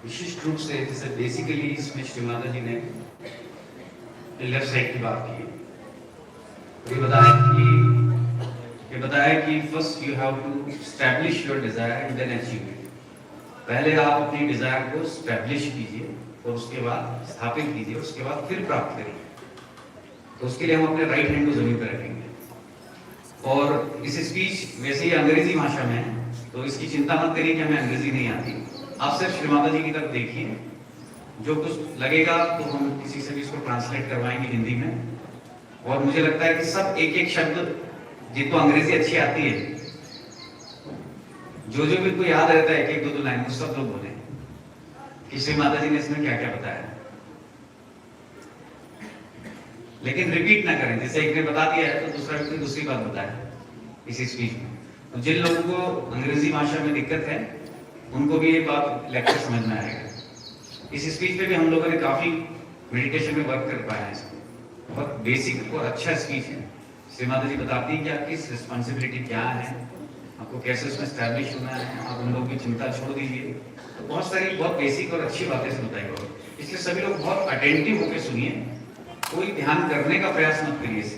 विशिष्ट रूप से जैसे बेसिकली इसमें श्री माता जी ने लेफ्ट साइड की बात की। ये बताया कि first you have to establish your desire and then achieve it. पहले आप अपनी डिजायर को एस्टैब्लिश कीजिए और उसके बाद स्थापित कीजिए, उसके बाद फिर प्राप्त करिए। तो उसके लिए हम अपने राइट हैंड को जमीन पर रखेंगे। और इस स्पीच वैसे ही अंग्रेजी भाषा में है, तो इसकी चिंता मत करिए कि हमें अंग्रेजी नहीं आती। आप सिर्फ श्री माता जी की तरफ देखिए, जो कुछ लगेगा तो हम किसी से भी इसको ट्रांसलेट करवाएंगे हिंदी में। और मुझे लगता है कि सब एक एक शब्द, जिनको अंग्रेजी अच्छी आती है, जो भी कोई याद रहता है, एक दो लाइन सब लोग बोले कि श्री माता जी ने इसमें क्या क्या बताया, लेकिन रिपीट ना करें। जैसे एक ने बता दिया है तो दूसरा व्यक्ति दूसरी बात बताया इसी स्पीच में। तो जिन लोगों को अंग्रेजी भाषा में दिक्कत है उनको भी ये बात लेक्चर समझ में आएगा। इस स्पीच पे भी हम लोगों ने काफी मेडिटेशन में वर्क कर पाया है। इसको बहुत बेसिक और अच्छा स्पीच है। श्री माता जी बताती है कि आपकी रिस्पॉन्सिबिलिटी क्या है, आपको कैसे उसमें स्टैब्लिश होना है, आप उन लोगों की चिंता छोड़ दीजिए। तो बहुत सारी बहुत बेसिक और अच्छी बातें से बताई। इसलिए सभी लोग बहुत अटेंटिव होकर सुनिए, कोई ध्यान करने का प्रयास मत करिए। इसे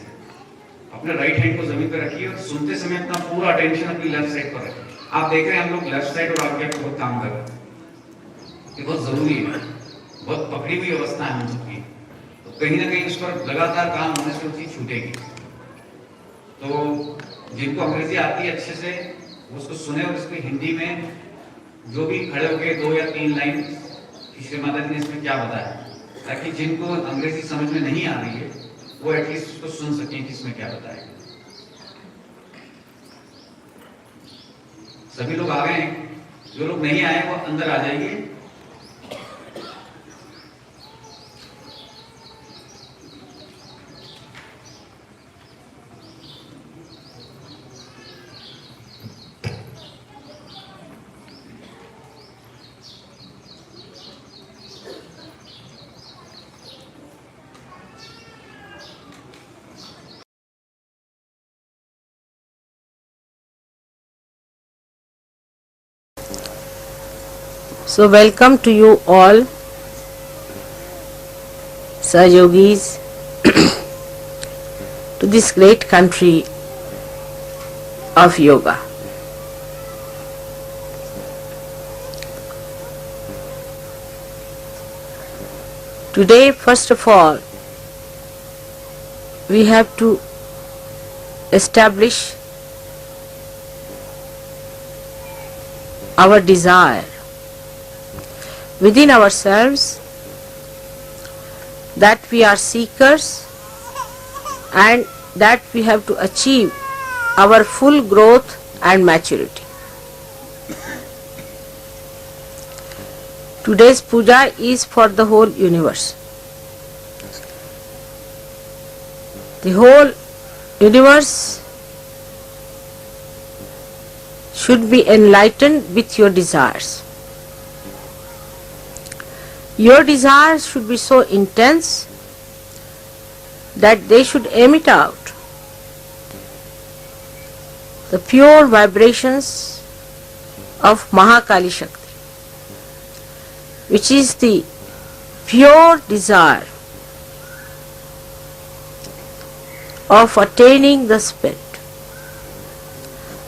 अपने राइट हैंड को जमीन पर रखिए और सुनते समय अपना पूरा अटेंशन अपनी लेफ्ट साइड पर रखिए। आप देख रहे हैं हम लोग लेफ्ट साइड और आगे बहुत काम कर रहे हैं, ये बहुत जरूरी है, बहुत पकड़ी हुई अवस्था है हम सबकी। तो कहीं ना कहीं उस पर लगातार काम होने से वो चीज छूटेगी। तो जिनको अंग्रेजी आती है अच्छे से वो उसको सुने और इसको हिंदी में जो भी खड़े होके 2 या 3 लाइन श्री माता जी ने इसमें क्या बताया, ताकि जिनको अंग्रेजी समझ में नहीं आ रही है वो एटलीस्ट उसको सुन सकें कि इसमें क्या बताया। सभी लोग आ गए हैं, जो लोग नहीं आए वो अंदर आ जाइए। So welcome to you all, Sahayogis, to this great country of yoga. Today, first of all, we have to establish our desire within ourselves, that we are seekers and that we have to achieve our full growth and maturity. Today's puja is for the whole universe. The whole universe should be enlightened with your desires. Your desires should be so intense that they should emit out the pure vibrations of Mahakali Shakti, which is the pure desire of attaining the spirit.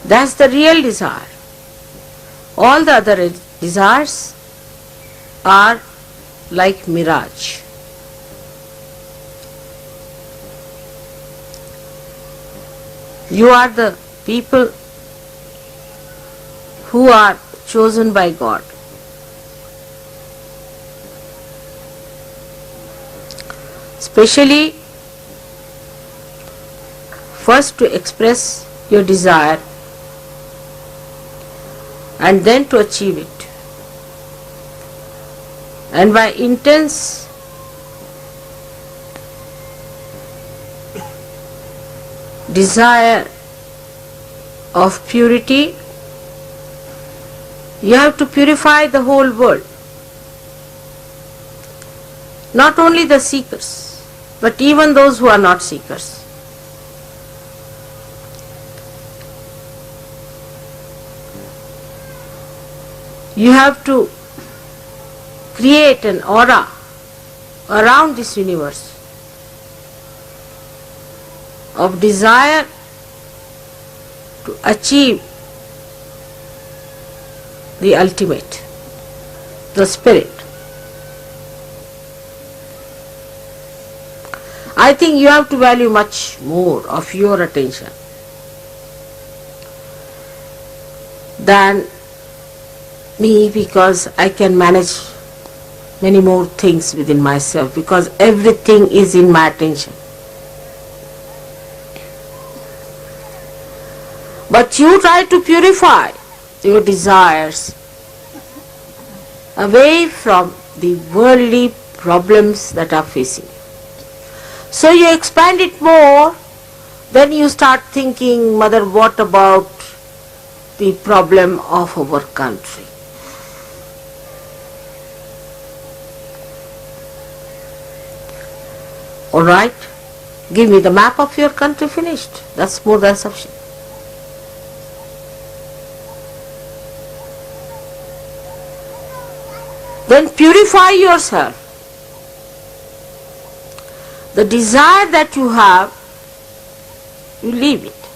That's the real desire. All the other desires are like mirage. You are the people who are chosen by God. Especially first to express your desire and then to achieve it. And by intense desire of purity, you have to purify the whole world. Not only the seekers, but even those who are not seekers. You have to create an aura around this universe of desire to achieve the ultimate, the spirit. I think you have to value much more of your attention than me, because I can manage many more things within myself, because everything is in my attention. But you try to purify your desires away from the worldly problems that are facing you. So you expand it more, then you start thinking, Mother, what about the problem of our country? Alright, give me the map of your country, finished. That's more than sufficient. Then purify yourself. The desire that you have, you leave it.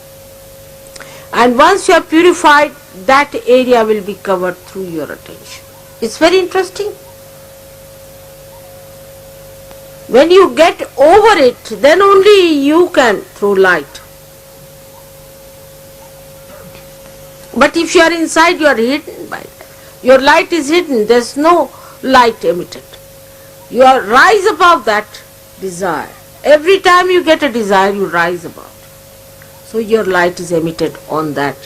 And once you have purified, that area will be covered through your attention. It's very interesting. When you get over it, then only you can throw light. But if you are inside, you are hidden by that. Your light is hidden, there is no light emitted. You are rise above that desire. Every time you get a desire, you rise above. So your light is emitted on that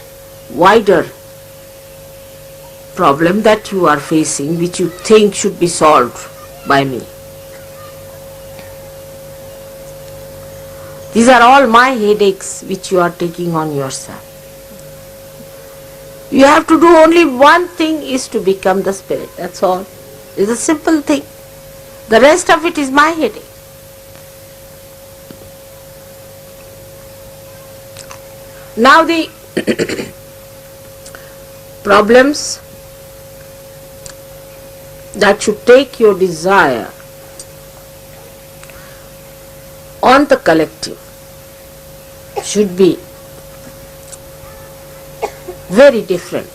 wider problem that you are facing, which you think should be solved by me. These are all my headaches which you are taking on yourself. You have to do only one thing, is to become the spirit. That's all. It's a simple thing. The rest of it is my headache. Now the problems that should take your desire on the collective should be very different.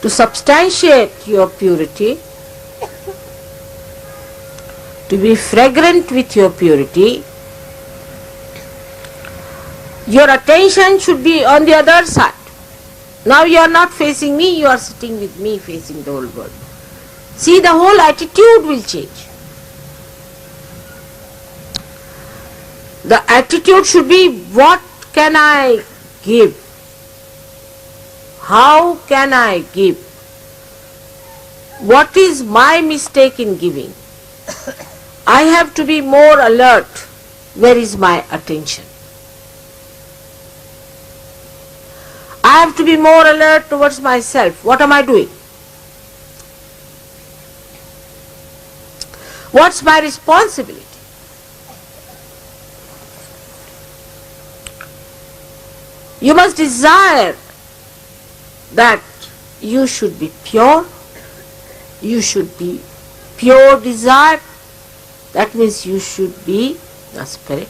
To substantiate your purity, to be fragrant with your purity, your attention should be on the other side. Now you are not facing me, you are sitting with me facing the whole world. See, the whole attitude will change. The attitude should be, what can I give? How can I give? What is my mistake in giving? I have to be more alert. Where is my attention? I have to be more alert towards myself. What am I doing? What's my responsibility? You must desire that you should be pure. You should be pure desire. That means you should be the spirit.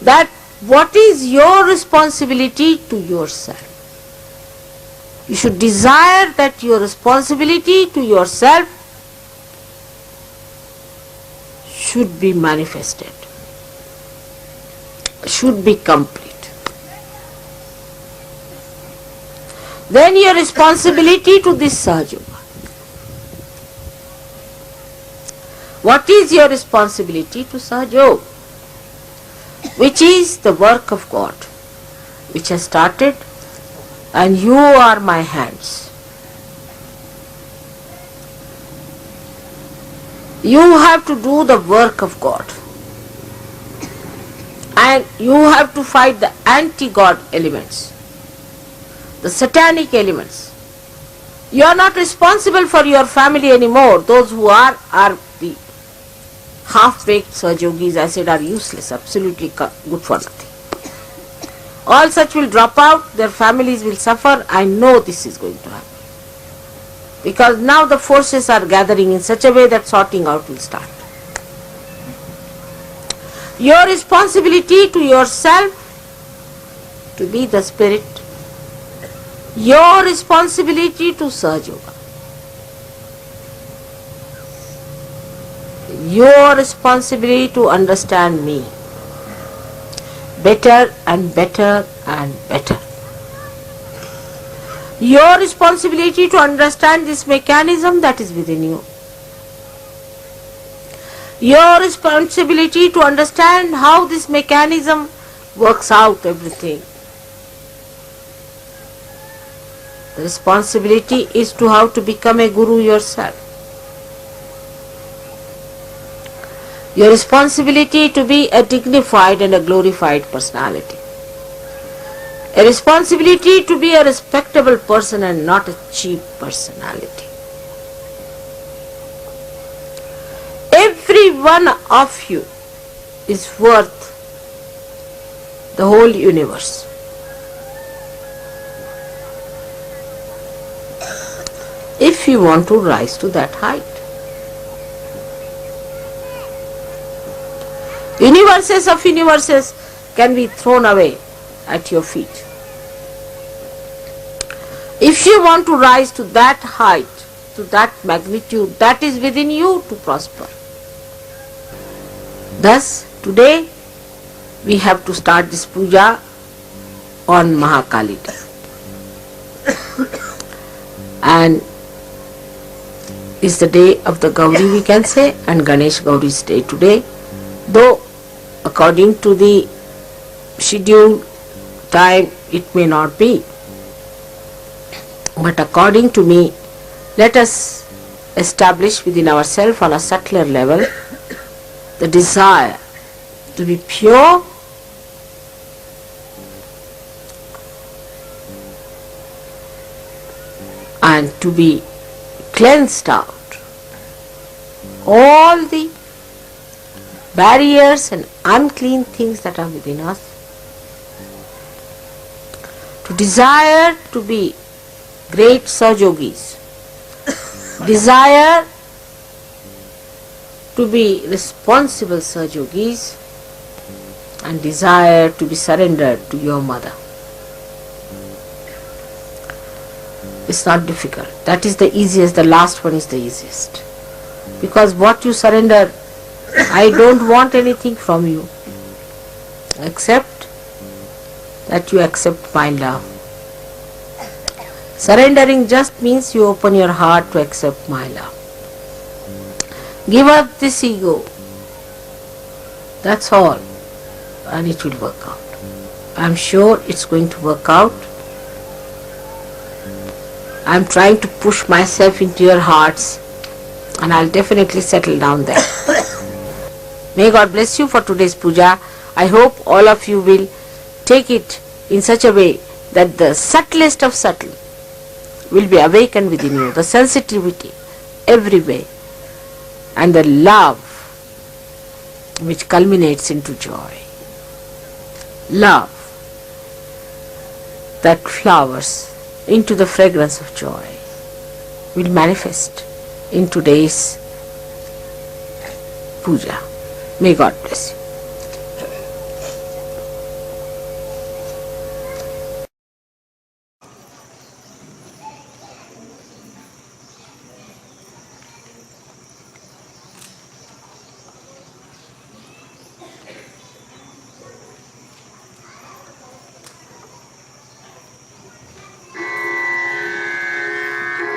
That what is your responsibility to yourself? You should desire that your responsibility to yourself should be manifested, should be complete. Then your responsibility to this Sahaja Yoga. What is your responsibility to Sahaja Yoga? Which is the work of God, which has started, and you are my hands. You have to do the work of God, and you have to fight the anti-God elements, the satanic elements. You are not responsible for your family anymore. Those who are the half-baked Sahaja Yogis, I said, are useless, absolutely good for nothing. All such will drop out, their families will suffer. I know this is going to happen. Because now the forces are gathering in such a way that sorting out will start. Your responsibility to yourself to be the spirit. Your responsibility to Sahaja Yoga. Your responsibility to understand me better and better and better. Your responsibility to understand this mechanism that is within you. Your responsibility to understand how this mechanism works out everything. The responsibility is to how to become a guru yourself. Your responsibility to be a dignified and a glorified personality. A responsibility to be a respectable person and not a cheap personality. Every one of you is worth the whole universe. If you want to rise to that height. Universes of universes can be thrown away at your feet. If you want to rise to that height, to that magnitude, that is within you to prosper. Thus, today we have to start this puja on Mahakali Day. And is the day of the Gauri, we can say, and Ganesh Gauri's day today. Though according to the scheduled time it may not be. But according to me, let us establish within ourselves on a subtler level the desire to be pure and to be cleansed out all the barriers and unclean things that are within us, to desire to be great Sahaja Yogis, desire to be responsible Sahaja Yogis, and desire to be surrendered to your mother. It's not difficult. That is the easiest. The last one is the easiest. Because what you surrender, I don't want anything from you except that you accept my love. Surrendering just means you open your heart to accept my love. Give up this ego. That's all. And it will work out. I'm sure it's going to work out. I'm trying to push myself into your hearts, and I'll definitely settle down there. May God bless you for today's puja. I hope all of you will take it in such a way that the subtlest of subtle will be awakened within you, the sensitivity every way, and the love which culminates into joy. Love that flowers into the fragrance of joy will manifest in today's puja. May God bless you.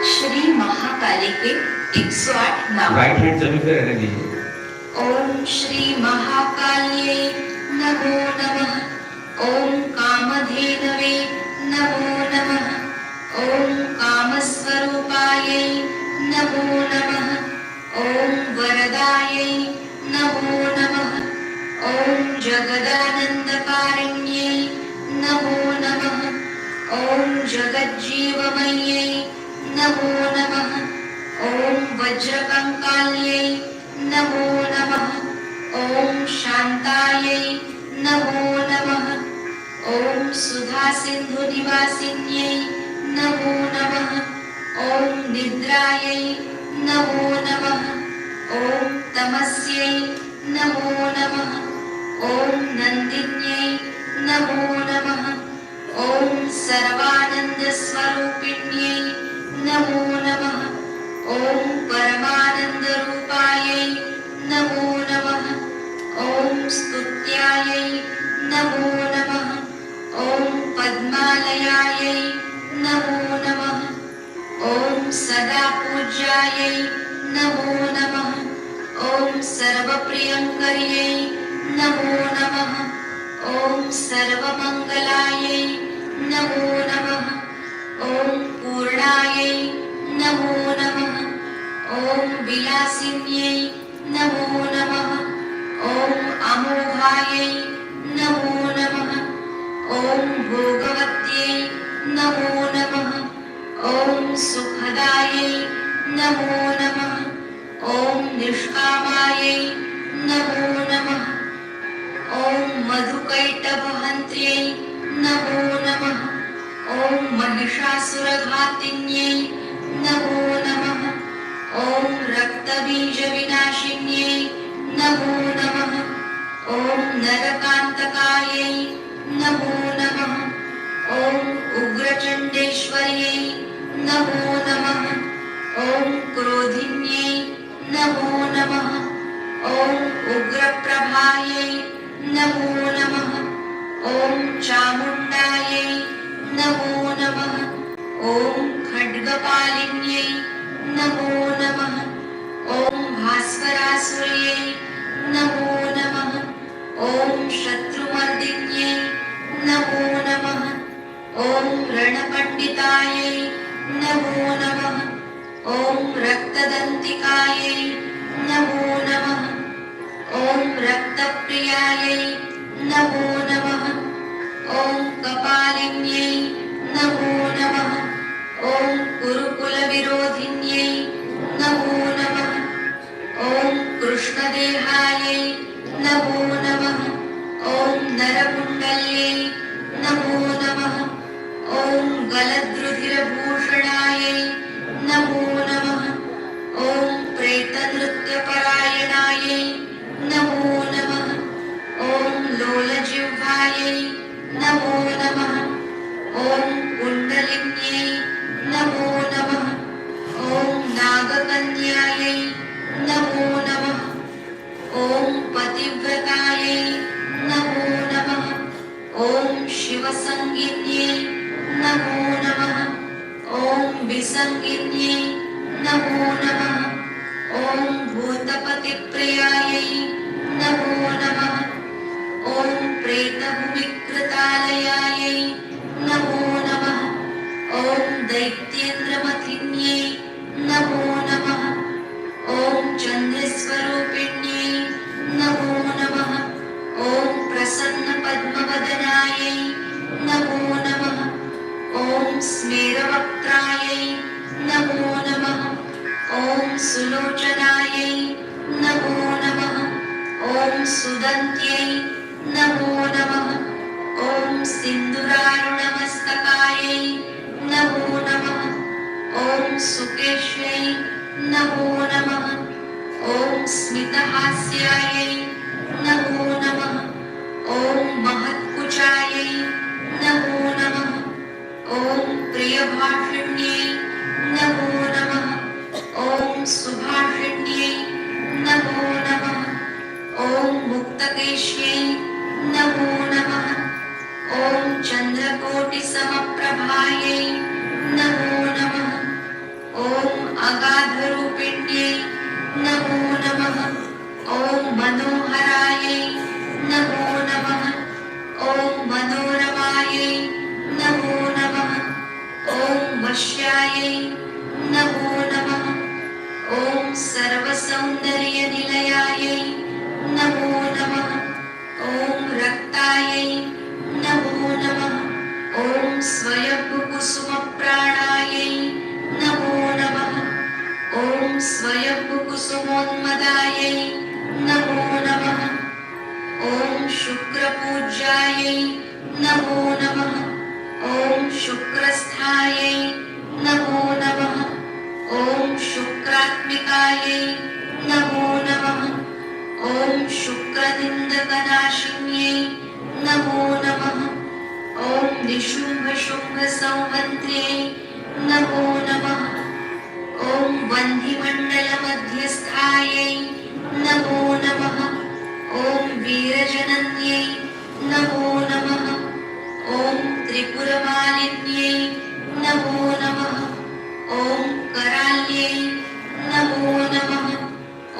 Shri Mahakali के 108 नाम। Right hand जमीन पे रहने दीजिए। ओम श्री महाकाल्ये नमो नमः। ओम कामधेनवे नमो नमः। ओम कामस्वरूपायै नमो नमः। ओम वरदायै नमो नमः। ओम जगदानन्दकारिण्यै नमो नमः। ओम जगज्जीवमय्यै नमो नमः। ओम वज्रकङ्काल्यै नमो नमः। ओम शान्तायै नमो नमः। ओम सुधासिन्धुनिवासिन्यै नमो नमः। ओम निद्रायै नमो नमः। ओम तमस्यै नमो नमः। ओम नन्दिन्यै नमो नमः। ओम सर्वानन्दस्वरूपिण्यै नमो नमः। ओम परमानन्दरूपायै नमो नमः। ओम स्तुत्यायै नमो नमः। ओम पद्मालयायै नमो नमः। ओम सदा पूज्यायै नमो नमः। ओम सर्वप्रियङ्कर्यै नमो नमः। ओम सर्वमङ्गलायै नमो नमः। ओम पूर्णायै नमो नमः। ओम विलासिन्यै नमो नमः। ओम अमोघायै नमो नमः। ओम भोगवत्यै नमो नमः। ओम सुखदायै नमो नमः। ओम निष्कामायै नमो नमः। ओम मधुकैटभहन्त्यै नमो नमः। ओम महिषासुरघातिन्यै नमो नमः। ओम रक्तबीजविनाशिन्यै नमो नमः। ओम नरकान्तकायै नमो नमः। ओम उग्रचण्डेश्वर्यै नमो नमः। ओम क्रोधिन्यै नमो नमः। ओम उग्रप्रभायै नमो नमः। ओम चामुण्डायै नमो नमः। ओम खड्गपालिन्यै नमो नमः। ओम भास्करासुर्यै नमो नमः। ओम शत्रुमर्दिन्यै नमो नमः। ओम रणपण्डितायै नमो नमः। ओम रक्तदन्तिकायै नमो नमः। ओम रक्तप्रियायै नमो नमः। ओम कपालिन्यै नमो नमः। ओम कुरुकुलविरोधिन्यै नमो नमः। ओम कृष्णदेहायै नमो नमः। ओम नरकुण्डल्यै नमो नमः। ओम गलद्रुधिरभूषणायै नमो नमः। ओम प्रेतनृत्यपरायणायै नमो नमः। ओम लोलजिह्वायै नमो नमः। ओम कुण्डलिन्यै नमो नमः। ओम नागकन्यायै नमो नमः। ओम पतिव्रतायै नमो नमः। ओम शिवसंगिन्यै नमो नमः। ओम विसंगिन्यै नमो नमः। ओम भूतपतिप्रियायै नमो नमः। ओम प्रेतभूमिकृतालयायै नमो नमः। ओम दैत्येन्द्रमथिन्यै नमो नमः। ओम चन्द्रस्वरूपिण्यै नमो नमः। ओम प्रसन्नपद्मवदनायै नमो नमः। ॐ स्मेरवक्त्रायै नमो नमः। ॐ सुलोचनायै नमो नमः। ॐ सुदन्त्यै नमो नमः। ॐ सिन्दूरारुणमस्तकायै नमो नमः। ॐ सुकेश्यै नमो नमः। ॐ स्मितहास्यायै नमो नमः। ॐ महत्कुचायै नमो नमः। ॐ प्रियभाषिण्यै नमो नमः। ॐ सुभाषिण्यै नमो नमः। ॐ मुक्तकेश्यै नमो नमः। ॐ चन्द्रकोटिसमप्रभायै नमो नमः। ॐ अगाधरूपिण्यै नमो नमः। ॐ मनोहरायै नमो नमः। ॐ मनोरमायै नमो नमः। ॐ वश्यायै नमो नमः। ॐ सर्वसौन्दर्यनिलयायै नमो नमः। ॐ रक्तायै नमो नमः। ॐ स्वयंभुकुसुमप्राणायै नमो नमः। ॐ स्वयंभुकुसुमोन्मदायै नमो नमः। ॐ शुक्रपूज्यायै नमो नमः। ॐ शुक्रस्थायै नमो नमः। ॐ शुक्रात्मिकायै नमो नमः। ॐ शुक्रनिन्दकनाशिन्यै नमो नमः। ॐ निशुम्भशुम्भसंहन्त्र्यै नमो नमः। ॐ वह्निमण्डलमध्यस्थायै नमो नमः। ॐ वीरजनन्यै नमो नमः। ॐ त्रिपुरमालिन्यै नमो नमः। ॐ कराल्यै नमो नमः।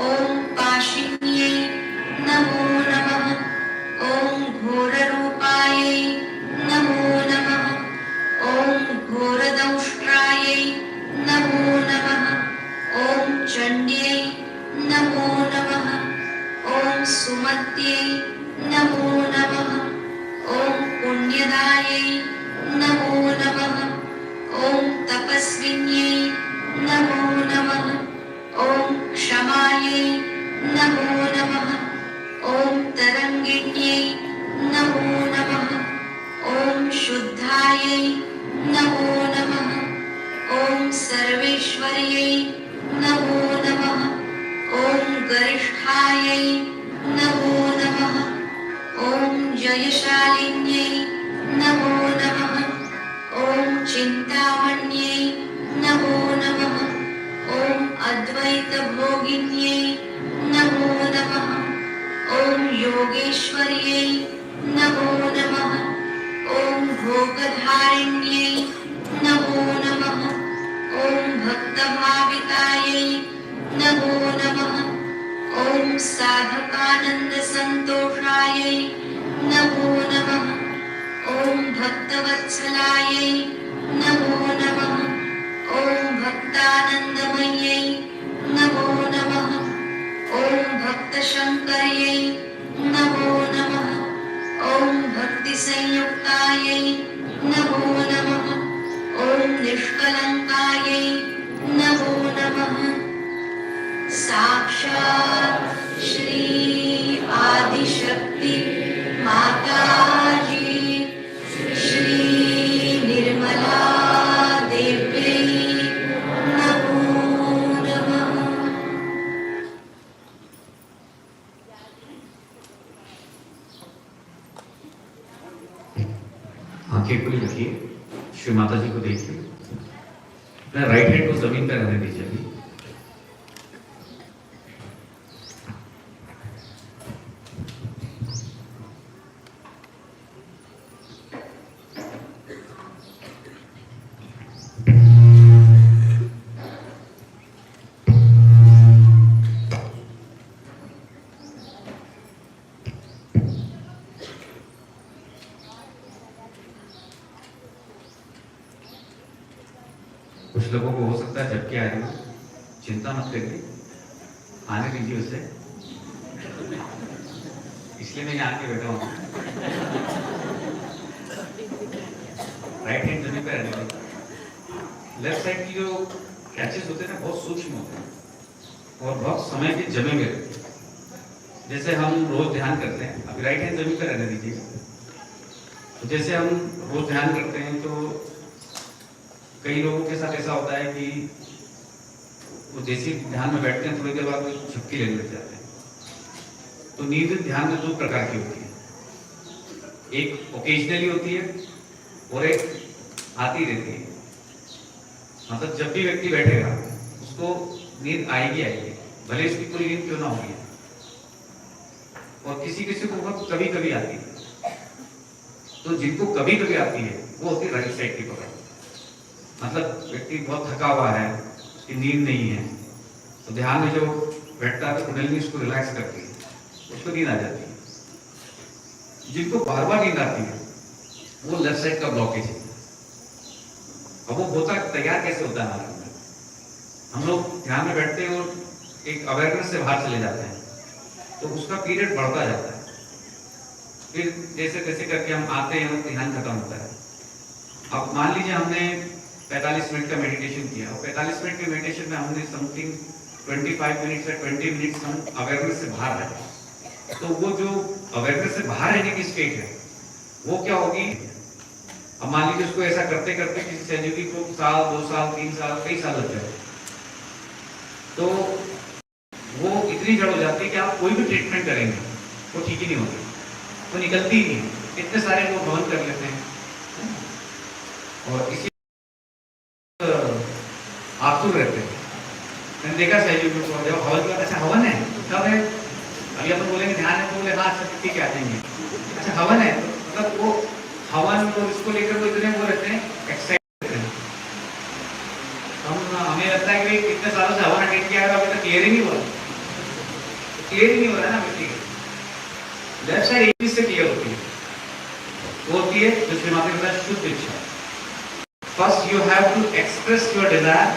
ॐ पाशिन्यै नमो नमः। ॐ घोररूपायै नमो नमः। ॐ घोरदंष्ट्रायै नमो नमः। ॐ चण्ड्यै नमो नमः। ॐ सुमत्यै नमो नमः। ॐ पुण्यदायै नमो नमः। ॐ तपस्विन्यै नमो नमः। ॐ क्षमायै नमो नमः। ॐ तरङ्गिण्यै नमो नमः। ॐ शुद्धायै नमो नमः। ॐ सर्वेश्वर्यै नमो नमः। ॐ गरिष्ठायै नमो नमः। ॐ जयशालिन्यै नमो नमः। ॐ चिन्तामण्यै नमो नमः। ॐ अद्वैतभोगिन्यै नमो नमः। ॐ योगेश्वर्यै नमो नमः। ॐ भोगधारिण्यै नमो नमः। ॐ भक्तभावितायै नमो नमः। ॐ साधकानन्दसन्तोषायै नमो नमः। ॐ भक्तवत्सलायै नमो नमः। ॐ भक्तानन्दमय्यै नमो नमः। ॐ भक्तशङ्कर्यै नमो नमः। ॐ भक्तिसंयुक्तायै नमो नमः। ॐ निष्कलङ्कायै नमो नमः। साक्षात् श्री आदिशक्ति माताजी श्री निर्मला देव्यै नमो नमः। आंखें खुली रखिए, श्री माता जी को देखिए। अपना राइट हैंड को जमीन पर रहने दीजिए अभी। कुछ लोगों को हो सकता है झपकी आ रही हो, चिंता मत करिए, आने दीजिए उसे, इसलिए मैं यहाँ के बैठा हूँ। राइट हैंड जमीन पे रहने दीजिए। लेफ्ट साइड की जो कैचेस होते हैं ना बहुत सूक्ष्म होते हैं और बहुत समय के जमे हुए रहते हैं। जैसे हम रोज ध्यान करते हैं, अभी राइट हैंड जमीन पर रहने दीजिएगा। तो जैसे हम रोज ध्यान करते हैं तो कई लोगों के साथ ऐसा होता है कि वो जैसे ध्यान में बैठते हैं थोड़ी देर बाद वो झपकी लेने लग जाते हैं। तो नींद ध्यान में दो प्रकार की होती है, एक ओकेजनली होती है और एक आती रहती है। मतलब जब भी व्यक्ति बैठेगा उसको नींद आएगी आएगी, भले उसकी पूरी नींद क्यों ना होगी। और किसी किसी को बहुत कभी कभी आती है। तो जिनको कभी कभी आती है वो होती है राइट साइड की पकड़। मतलब व्यक्ति बहुत थका हुआ है, उसकी नींद नहीं है, तो ध्यान में जो बैठता है तो कुंडलिनी उसको रिलैक्स करती है, उसको नींद आ जाती है। जिनको बार बार नींद आती है वो लेफ्ट साइड का ब्लॉकेज है। अब वो होता तैयार कैसे होता है हमारे अंदर? हम लोग ध्यान में बैठते हैं और एक अवेयरनेस से बाहर चले जाते हैं, तो उसका पीरियड बढ़ता जाता है। फिर जैसे तैसे करके हम आते हैं और ध्यान खत्म होता है। अब मान लीजिए हमने 45 मिनट का मेडिटेशन किया और 45 मिनट के मेडिटेशन में हमने समथिंग 25 मिनट्स या 20 मिनट्स हम अवेयरनेस से बाहर रहे, तो वो जो अवेयरनेस से बाहर रहने की स्टेट है वो क्या होगी? अब मान लीजिए उसको ऐसा करते करते किसी सहयोगी को साल 2 साल 3 साल कई साल लग जाए, तो वो इतनी जड़ हो जाती है कि आप कोई भी ट्रीटमेंट करेंगे वो ठीक ही नहीं होती, वो निकलती ही नहीं। इतने सारे लोग भवन कर लेते हैं और इसी आतुर रहते हैं। मैंने देखा सहयोगी को जब हवन का, अच्छा हवन है कब है? अभी अपन बोलेंगे ध्यान है तो बोले हाँ अच्छा ठीक है आ जाएंगे। अच्छा हवन है तो मतलब वो हवन और इसको लेकर वो इतने वो रहते हैं, एक्साइटेड रहते हैं। हमें लगता है कि भाई कितने सालों से हवन अटेंड किया है अभी तक क्लियर ही नहीं हुआ, क्लियर ही नहीं हो रहा है ना व्यक्ति का। लेफ्ट साइड एक चीज से क्लियर होती है, वो होती है जो श्रीमाता के साथ शुद्ध इच्छा। First you have to express your desire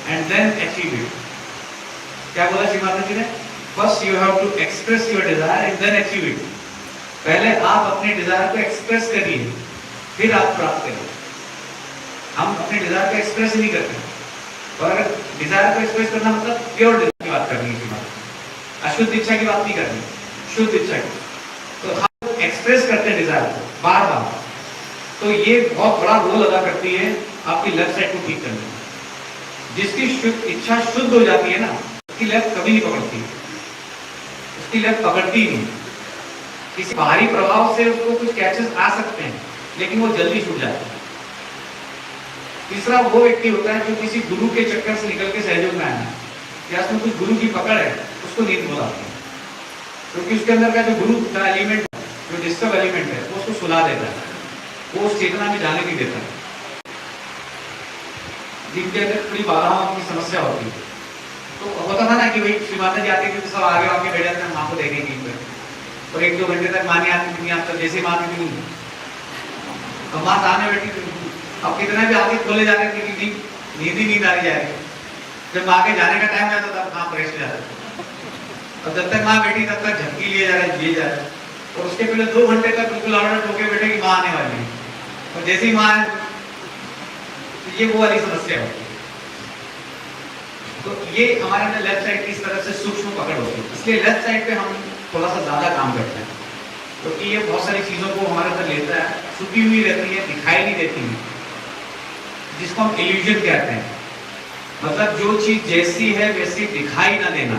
and then achieve it. क्या बोला श्रीमाता जी ने? First you have to express your desire and then achieve it. पहले आप अपने डिजायर को एक्सप्रेस करिए, फिर आप प्राप्त करिए। हम अपने डिजायर को एक्सप्रेस नहीं करते, और अगर डिजायर को एक्सप्रेस करना मतलब प्योर डिजायर की बात करनी है, अशुद्ध इच्छा की बात नहीं करनी, शुद्ध इच्छा की। तो हम एक्सप्रेस करते हैं डिजायर को बार बार, तो ये बहुत बड़ा रोल अदा करती है आपकी लेफ्ट साइड को ठीक करने में। जिसकी शुद्ध इच्छा शुद्ध हो जाती है ना, उसकी लेफ्ट कभी नहीं पकड़ती, उसकी लेफ्ट पकड़ती ही नहीं। किसी बाहरी प्रभाव से उसको कुछ कैचेस आ सकते हैं लेकिन वो जल्दी छूट जाता है। तीसरा वो व्यक्ति होता है जो किसी गुरु के चक्कर से निकल के सहयोग में आया है, या उसमें कुछ गुरु की पकड़ है, उसको नींद बुलाती है, क्योंकि उसके अंदर का जो गुरु का एलिमेंट, जो डिस्टर्ब एलिमेंट है, वो उसको सुला देता है, वो उस चेतना में जाने नहीं देता है। जिनके अंदर थोड़ी बाधाओं की समस्या होती है, तो होता था ना कि भाई श्री माता जी आती थी तो सब आगे आके बैठ जाते हैं, माँ को देखेंगे और 1-2 घंटे तक माँ नहीं आती थी, आप तो जैसे माँ थी तो माँ सामने बैठी थी। अब कितना भी आगे खोले जा रहे थे कि नींद ही नींद आ रही जा रही। जब माँ के जाने का टाइम आता तब माँ परेश जाता है, और जब तक माँ बैठी तब तक झपकी लिए जा रहे, लिए जा रहे, और उसके पहले 2 घंटे तक बिल्कुल ऑर्डर ठोके बैठे कि माँ आने वाली है, और जैसे ही माँ आए तो ये वो वाली समस्या होती है। तो ये हमारे अंदर लेफ्ट साइड की इस तरह से सूक्ष्म पकड़ होती है, इसलिए लेफ्ट साइड पे हम थोड़ा सा ज्यादा काम करते हैं, क्योंकि तो ये बहुत सारी चीजों को हमारे अंदर लेता है, छुपी हुई रहती है, दिखाई नहीं देती है, जिसको हम इल्यूजन कहते हैं। मतलब जो चीज जैसी है वैसी दिखाई ना देना,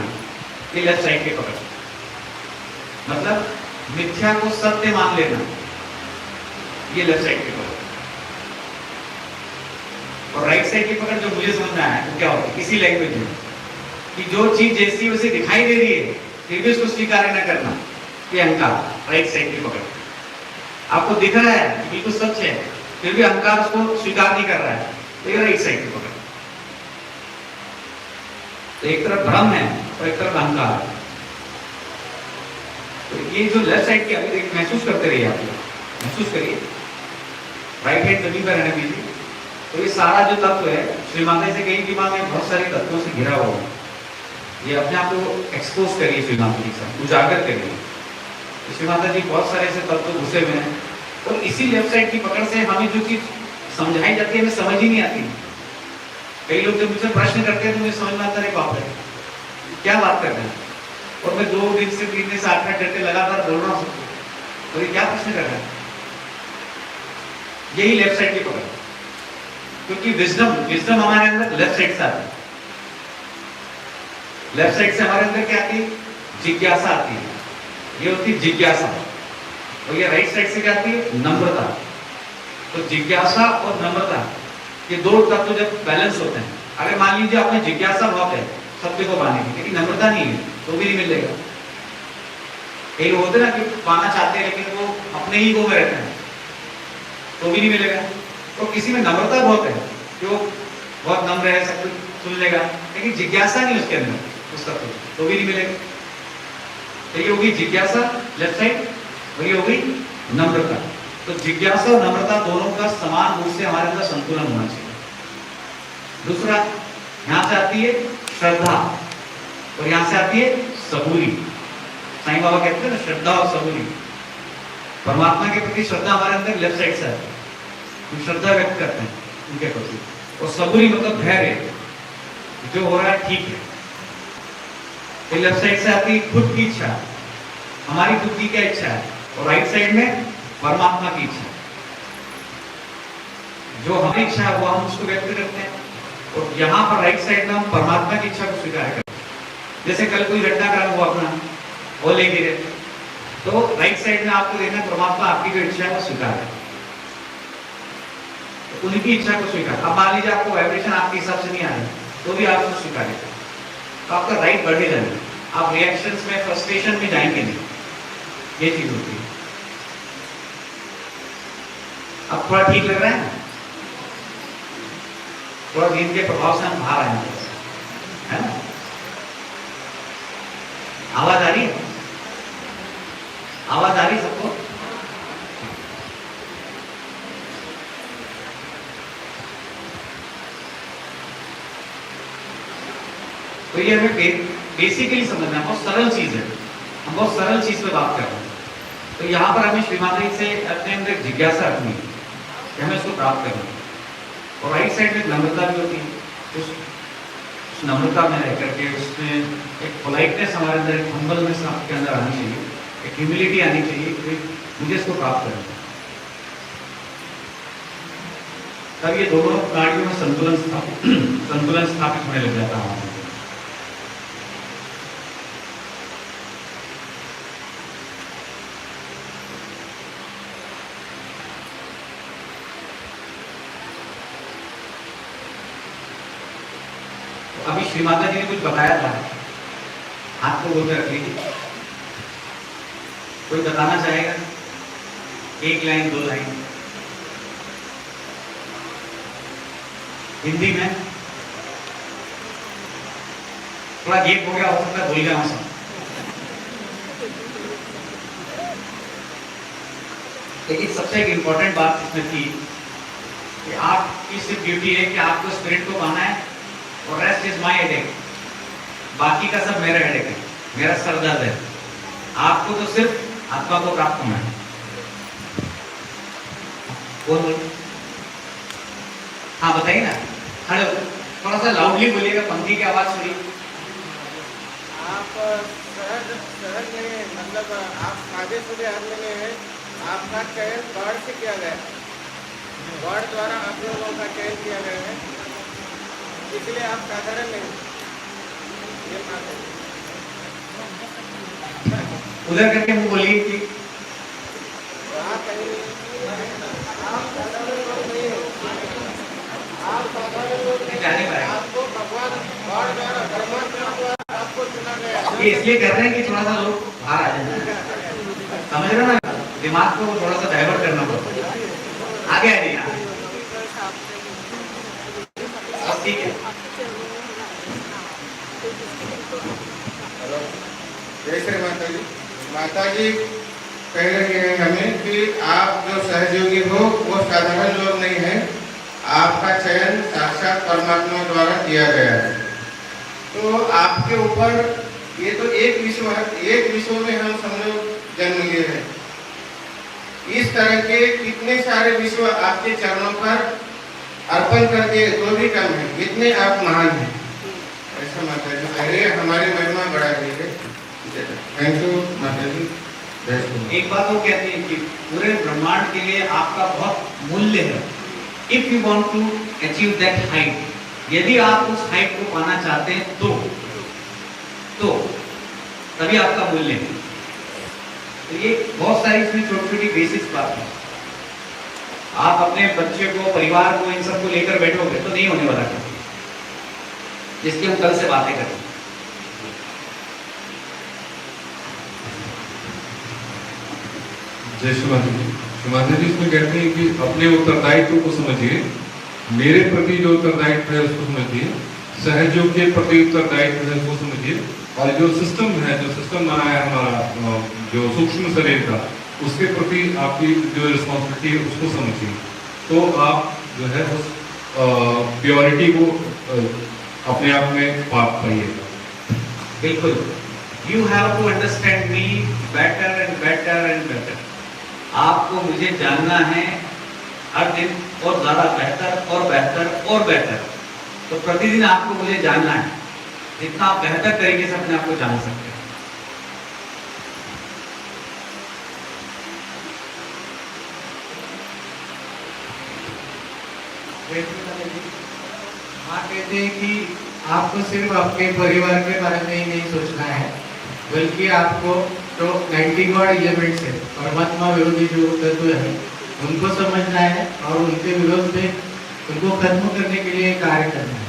ये लेफ्ट साइड की पकड़। मतलब मिथ्या को सत्य मान लेना, ये लेफ्ट साइड की पकड़। और राइट साइड की पकड़ जो मुझे समझ में आया है, तो क्या होती है इसी लैंग्वेज में, कि जो चीज जैसी वैसी दिखाई दे रही है फिर भी उसको स्वीकार न करना, ये अहंकार, राइट साइड की पकड़। आपको दिख रहा है कि बिल्कुल सच है, फिर भी अहंकार उसको स्वीकार नहीं कर रहा है, तो ये राइट साइड की पकड़। तो एक तरफ भ्रम है और एक तरफ अहंकार है। तो ये जो लेफ्ट साइड की अभी महसूस करते रहिए, आप महसूस करिए, राइट हैंड जमीन पर रहने दीजिए। तो ये सारा जो तत्व है, श्री माता से कई दिमाग में बहुत सारे तत्वों से घिरा हुआ है, ये अपने आप को एक्सपोज करिए, श्री माता जी से उजागर करिए। श्री माता जी बहुत सारे ऐसे तत्व घुसे हुए हैं, और इसी लेफ्ट साइड की पकड़ से हमें जो चीज समझाई जाती है हमें समझ ही नहीं आती। कई लोग जब मुझसे प्रश्न करते हैं तो मुझे समझ में आता है बाप रे क्या बात कर रहे हैं, और मैं 2 दिन से 3 दिन से 8 घंटे लगातार बोल रहा हूँ तो ये क्या प्रश्न कर रहा है। यही लेफ्ट साइड की पकड़, क्योंकि विजडम हमारे अंदर लेफ्ट साइड से आती है। लेफ्ट साइड से हमारे अंदर क्या आती है, जिज्ञासा आती है, ये होती है जिज्ञासा। और ये राइट साइड से क्या आती है, नम्रता। तो जिज्ञासा और नम्रता ये 2 तत्व जब बैलेंस होते हैं, अगर मान लीजिए आपने जिज्ञासा बहुत है सत्य को पाने की, लेकिन नम्रता नहीं है तो भी नहीं मिलेगा। कई लोग होते ना कि पाना चाहते हैं लेकिन वो अपने ही गो में रहते हैं तो भी नहीं मिलेगा। तो किसी में नम्रता बहुत है कि वो बहुत नम्र है, सब कुछ सुन लेगा, लेकिन जिज्ञासा नहीं उसके अंदर उस तत्व तो भी नहीं मिलेगा। तो ये होगी जिज्ञासा लेफ्ट साइड, और ये होगी नम्रता। तो जिज्ञासा और नम्रता दोनों का समान रूप से हमारे अंदर संतुलन होना चाहिए। दूसरा, यहां से आती है श्रद्धा और यहां से आती है सबूरी। साईं बाबा कहते हैं ना श्रद्धा और सबूरी। परमात्मा के प्रति श्रद्धा हमारे अंदर लेफ्ट साइड से आती है, हम श्रद्धा व्यक्त करते हैं उनके प्रति, और सबूरी मतलब धैर्य, जो हो रहा है ठीक है। तो लेफ्ट साइड से आती है खुद की इच्छा, हमारी खुद की क्या इच्छा है, और राइट साइड में परमात्मा की इच्छा। जो हमारी इच्छा है वो हम उसको व्यक्त करते हैं, और यहाँ पर राइट साइड में हम परमात्मा की इच्छा को स्वीकार करते हैं। जैसे कल कोई घटनाक्रम हुआ अपना, वो ले गिरे, तो राइट साइड में आपको देखना परमात्मा आपकी जो इच्छा है वो स्वीकार है, तो उनकी इच्छा को स्वीकार। अब मान लीजिए आपको वाइब्रेशन आपके हिसाब से नहीं आ रहा तो भी आप उसको स्वीकार करें, तो आपका राइट बढ़ेगा नहीं, आप रिएक्शंस में फ्रस्ट्रेशन में जाएंगे नहीं, ये चीज होती है। अब थोड़ा ठीक लग रहा है ना, थोड़ा दिन के प्रभाव से हम बाहर आए है ना। आवाज आ रही है, आवाज आ रही सबको? तो ये हमें बेसिकली समझना, बहुत सरल चीज है, हम बहुत सरल चीज पे बात कर रहे हैं। तो यहाँ पर हमें श्री माता जी से अपने अंदर जिज्ञासा रखनी है कि हमें उसको प्राप्त करना है, और राइट साइड में नम्रता भी होती है। उस नम्रता में रह करके उसमें एक पोलाइटनेस हमारे अंदर, एक हम्बलनेस आपके अंदर आनी चाहिए, एक ह्यूमिलिटी आनी चाहिए कि मुझे इसको प्राप्त करना है। तब ये दोनों प्रणालियों में संतुलन स्थापित होने लग जाता है। अभी श्री माता जी ने कुछ बताया था, हाथ को बोल के रख लीजिए। कोई बताना चाहेगा? 1 लाइन 2 लाइन हिंदी में? थोड़ा गेप हो गया, हो सकता है भूल गया सब। लेकिन सबसे एक इंपॉर्टेंट बात इसमें थी कि आपकी सिर्फ ड्यूटी है कि आपको स्पिरिट को पाना है, और रेस्ट इज माई हेडेक, बाकी का सब मेरा हेडेक है, मेरा सर दर्द है। आपको तो सिर्फ आत्मा को प्राप्त होना है। बोल हाँ बताइए ना, खड़े थोड़ा सा लाउडली बोलिएगा, पंखी की आवाज सुनिए। आप सहज नहीं, मतलब आप सादे सुधे आदमी नहीं है, आपका चयन गॉड से किया गया, गॉड द्वारा आप लोगों का चयन किया गया है, इसलिए आप साधारण नहीं। ये बात है। उधर करके मुंह बोलिए कि आप साधारण लोग नहीं है, आप साधारण लोग नहीं, जाने पाएगा। आपको भगवान गॉड द्वारा, परमात्मा द्वारा आपको चुना गया। ये इसलिए कर रहे हैं कि थोड़ा सा लोग बाहर आ जाए, समझ रहे हो ना, दिमाग को थोड़ा सा डाइवर्ट करना पड़ता है। आगे आ जाइए, सब ठीक है। हेलो, जय श्री माता जी। माता जी कह रही है हमें कि आप जो सहयोगी हो वो साधारण लोग नहीं है, आपका चयन साक्षात परमात्मा द्वारा किया गया है। तो आपके ऊपर ये तो एक विश्व है, एक विश्व में हम सब लोग जन्म लिए हैं। इस तरह के कितने सारे विश्व आपके चरणों पर अर्पण करके तो भी कम है, इतने आप महान हैं। ऐसा माता जी कह रही है, हमारी महिमा बढ़ा रही है। थैंक यू माता जी। जय श्री राम। एक बात वो कहती है कि पूरे ब्रह्मांड के लिए आपका बहुत मूल्य है। If you want to achieve that height, यदि आप उस हाइट को पाना चाहते हैं तो तभी आपका मूल्य है। तो ये बहुत सारी इसमें छोटी छोटी बेसिक बात है। आप अपने बच्चे को, परिवार को, इन सबको लेकर बैठोगे तो नहीं होने वाला है, जिसकी हम कल से बातें करें। जय श्री माता जी। श्री माता जी इसमें कहते हैं कि अपने उत्तरदायित्व को समझिए, मेरे प्रति जो उत्तरदायित्व है उसको समझिए, सहयोग के प्रति उत्तरदायित्व है उसको समझिए, और जो सिस्टम है, जो सिस्टम बना है हमारा, जो सूक्ष्म शरीर का, उसके प्रति आपकी जो रिस्पॉन्सिबिलिटी है उसको समझिए, तो आप जो है उस प्योरिटी को अपने आप में पा पाइएगा। बिल्कुल, you have to understand me better and better and better. आपको मुझे जानना है हर दिन, और ज्यादा बेहतर और बेहतर और बेहतर। तो प्रतिदिन आपको मुझे जानना है, जितना आप बेहतर तरीके से अपने आप को जान सकते हैं। माँ कहते हैं कि आपको सिर्फ अपने परिवार के बारे में ही नहीं सोचना है, बल्कि आपको जो 90 गॉड एलिमेंट्स है, परमात्मा विरोधी जो तत्व है, उनको समझना है और उनके विरोध में उनको खत्म करने के लिए कार्य करना है।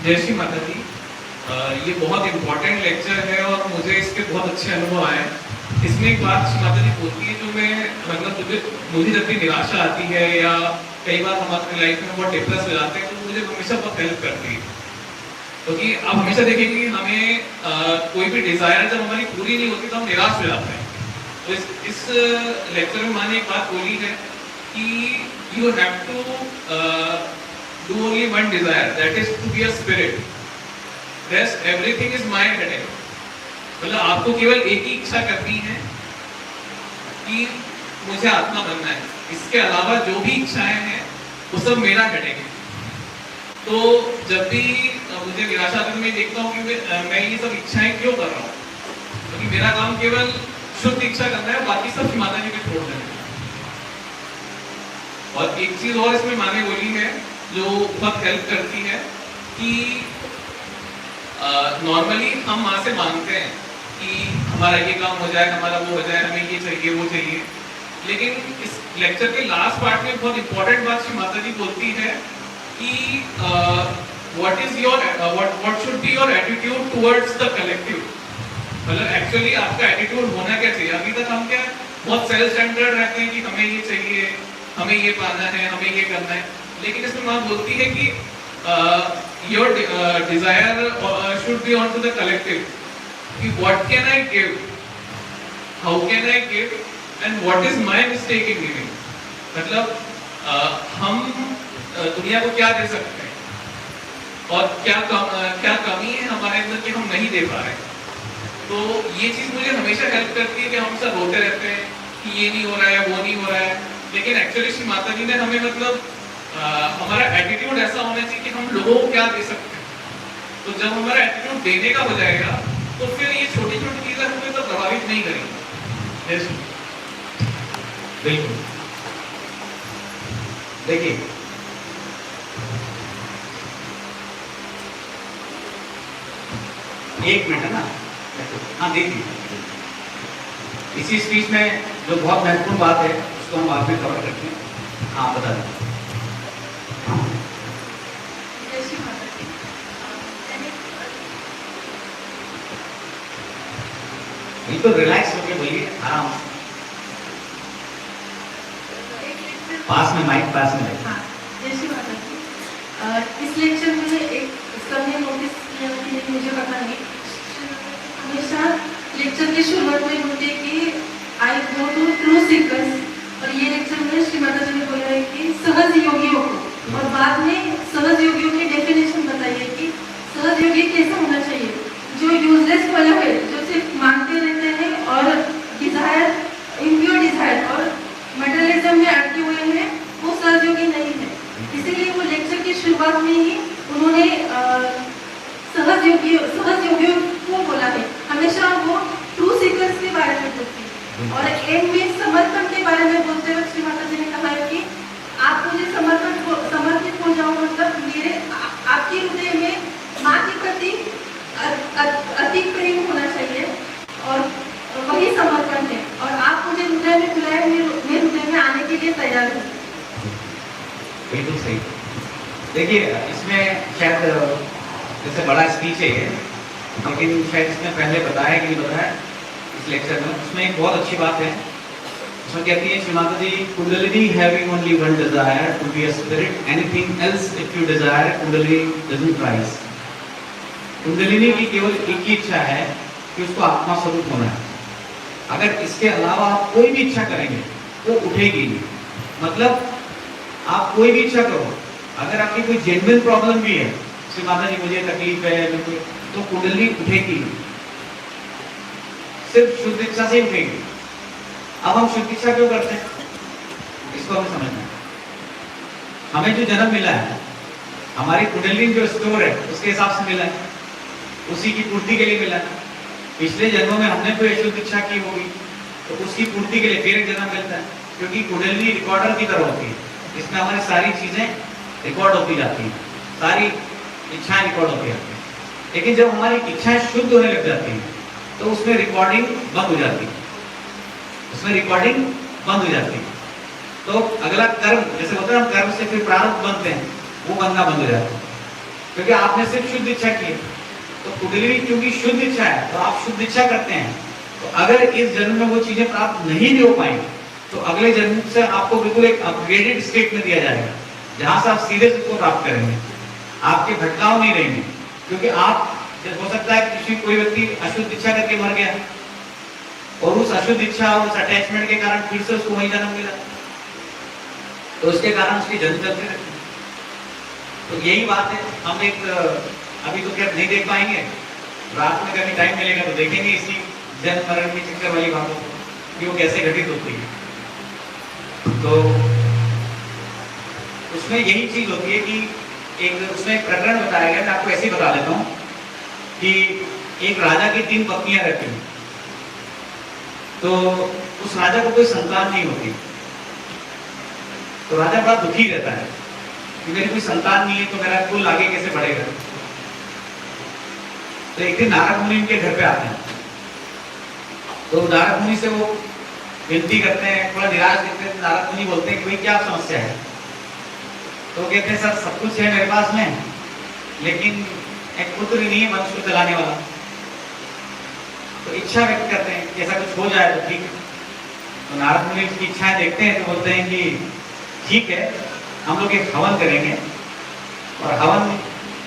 जय श्री माता जी। ये बहुत इम्पोर्टेंट लेक्चर है और मुझे इसके बहुत अच्छे अनुभव आए। इसमें एक बात श्री माता जी बोलती है जो मैं मतलब मुझे जब भी निराशा आती है या कई बार हम अपनी लाइफ में बहुत डिप्रेस हो जाते हैं, तो मुझे हमेशा बहुत हेल्प करती है। क्योंकि आप हमेशा देखेंगे हमें कोई भी डिजायर जब हमारी पूरी नहीं होती तो हम निराश हो जाते हैं। तो इस लेक्चर में मैंने एक बात बोली है कि you have to do only one desire, that is to be a spirit. Rest everything is my headache. मतलब आपको केवल एक ही इच्छा करनी है कि मुझे आत्मा बनना है, इसके अलावा जो भी इच्छाएं हैं वो सब मेरा हेडेक है। तो जब भी मुझे निराशा आती है, मैं देखता हूँ कि मैं ये सब इच्छाएं क्यों कर रहा हूँ, क्योंकि मेरा काम केवल शुद्ध इच्छा करना है, बाकी सब माता जी पे छोड़ देना है। और एक चीज और इसमें माने बोली है जो बहुत हेल्प करती है कि नॉर्मली हम माँ से मांगते हैं कि हमारा ये काम हो जाए, हमारा वो हो जाए, हमें ये चाहिए वो चाहिए। लेकिन इस लेक्चर के लास्ट पार्ट में बहुत इंपॉर्टेंट बात श्री माता जी बोलती है कि what should be your attitude towards the collective. मतलब एक्चुअली आपका एटीट्यूड होना क्या चाहिए। अभी तक हम क्या बहुत सेल्फ सेंटर्ड रहते हैं कि हमें ये चाहिए, हमें ये पाना है, हमें ये करना है। लेकिन इसमें माँ बोलती है कि your desire should be on to the collective, कि what can I give, how can I give, and what is my mistake in giving. मतलब हम दुनिया को क्या दे सकते हैं और क्या कमी है हमारे अंदर कि हम नहीं दे पा रहे। तो ये चीज मुझे हमेशा हेल्प करती है कि हम सब रोते रहते हैं कि ये नहीं हो रहा है, वो नहीं हो रहा है। लेकिन एक्चुअली श्री माता जी ने हमें मतलब हमारा एटीट्यूड ऐसा होना चाहिए कि हम लोगों को क्या दे सकते हैं। तो जब हमारा एटीट्यूड देने का हो जाएगा तो फिर ये छोटी छोटी चीजें हमें तो प्रभावित नहीं करेंगी। यस बिल्कुल। देखिए, एक मिनट है ना। हाँ देखिए, इसी स्पीच में जो बहुत महत्वपूर्ण बात है उसको हम बाद में कवर करते हैं। हाँ बता दें। बिल्कुल रिलैक्स होके बोलिए, आराम से। पास में माइक, पास में माइक। हाँ, जय श्री माता जी। इस लेक्चर में एक सबने नोटिस किया कि नहीं मुझे पता नहीं, हमेशा लेक्चर की शुरुआत में होती है कि आई गो टू ट्रू सीकर्स, और ये लेक्चर में श्री माता जी ने बोला है कि सहज योगी बाद में सहज योगियों की डेफिनेशन बताइए कि सहज योगी कैसा होना चाहिए, जो यूजलेस वाले हुए, जो सिर्फ मांगते रहते हैं और डिजायर, इम्प्योर डिजायर और मटेरियलिज्म में अटके हुए हैं, वो सहज योगी नहीं है। इसीलिए वो लेक्चर की शुरुआत में ही उन्होंने सहज योगियों को बोला है। हमेशा वो ट्रू सीकर्स के बारे में बोलती है और एम में समर्पण के बारे में बोलते वक्त श्री माता जी ने कहा है कि आप मुझे समर्पित हो जाओ, मतलब मेरे आपके हृदय में माँ के प्रति अति प्रेम होना चाहिए और वही समर्पण है, और आप मुझे हृदय में बुलाए, मेरे हृदय में आने के लिए तैयार हैं। बिल्कुल सही। देखिए इसमें शायद जैसे बड़ा स्पीच है ये, लेकिन शायद इसमें पहले बताया कि नहीं बताया इस लेक्चर में, उसमें एक बहुत अच्छी बात है। उसमें कहती है Shri Mata ji, kundalini having only one desire to be a spirit, anything else if you desire kundalini doesn't rise. Kundalini की केवल एक ही इच्छा है कि उसको आत्मा स्वरूप होना है। अगर इसके अलावा आप कोई भी इच्छा करेंगे वो उठेगी नहीं। मतलब आप कोई भी इच्छा करो, अगर आपकी कोई जेन्युइन प्रॉब्लम भी है, श्री माता जी मुझे तकलीफ है, तो कुंडली उठेगी, सिर्फ शुद्ध इच्छा से ही उठेगी। अब हम शुद्ध इच्छा क्यों करते हैं, इसको हमें समझना है। हमें जो जन्म मिला है, हमारी कुंडली जो स्टोर है उसके हिसाब से मिला है, उसी की पूर्ति के लिए मिला है। पिछले जन्मों में हमने कोई अशुद्ध इच्छा की होगी तो उसकी पूर्ति के लिए फिर एक जन्म मिलता है, क्योंकि कुंडली रिकॉर्डर की तरह होती है, इसमें हमारी सारी चीजें रिकॉर्ड होती जाती हैं, सारी इच्छाएं रिकॉर्ड होती जाती हैं। लेकिन जब हमारी इच्छाएं शुद्ध होने लग जाती हैं तो उसमें रिकॉर्डिंग बंद हो जाती है, उसमें रिकॉर्डिंग बंद हो जाती है। तो अगला कर्म, जैसे होता है हम कर्म से फिर प्रारब्ध बनते हैं, वो बनना बंद हो जाता है, क्योंकि आपने सिर्फ शुद्ध इच्छा की है। तो कुंडली क्योंकि शुद्ध इच्छा है तो आप शुद्ध इच्छा करते हैं, तो अगर इस जन्म में वो चीजें प्राप्त नहीं भी हो पाएंगी तो अगले जन्म से आपको बिल्कुल एक अपग्रेडेड स्टेट में दिया जाएगा, जहां से आप सीधे उसको प्राप्त करेंगे, आपके भटकाव नहीं रहेंगे। क्योंकि आप, हो सकता है किसी कोई व्यक्ति अशुद्ध इच्छा करके मर गया और उस अशुद्ध इच्छा और उस अटैचमेंट के कारण फिर से उसको वही जन्म मिला, तो उसके कारण उसके जन्म चलते रहते। तो यही बात है। हम एक अभी तो क्या नहीं देख पाएंगे, रात में कभी टाइम मिलेगा तो देखेंगे इसी जन्म मरण की चक्कर वाली बातों को कि वो कैसे घटित होती है। तो उसमें यही चीज होती है कि एक उसमें एक प्रकरण बताया गया, मैं आपको ऐसे ही बता देता हूँ कि एक राजा की 3 पत्नियां रहती हैं, तो उस राजा को कोई संतान नहीं होती, तो राजा बड़ा दुखी रहता है कि मेरी कोई संतान नहीं है तो मेरा कुल आगे कैसे बढ़ेगा। तो एक दिन नारद मुनि उनके घर पे आते हैं, तो नारद मुनि से वो विनती करते हैं, थोड़ा निराश दिखते हैं। नारद मुनि बोलते हैं कि भाई क्या समस्या है, तो कहते हैं सर सब कुछ है मेरे पास में, लेकिन एक पुत्र नहीं है वंश को चलाने वाला। तो इच्छा व्यक्त करते हैं कि ऐसा कुछ हो जाए तो ठीक है। तो नारद मुनि उसकी इच्छाएं देखते हैं तो बोलते हैं कि ठीक है, हम लोग एक हवन करेंगे और हवन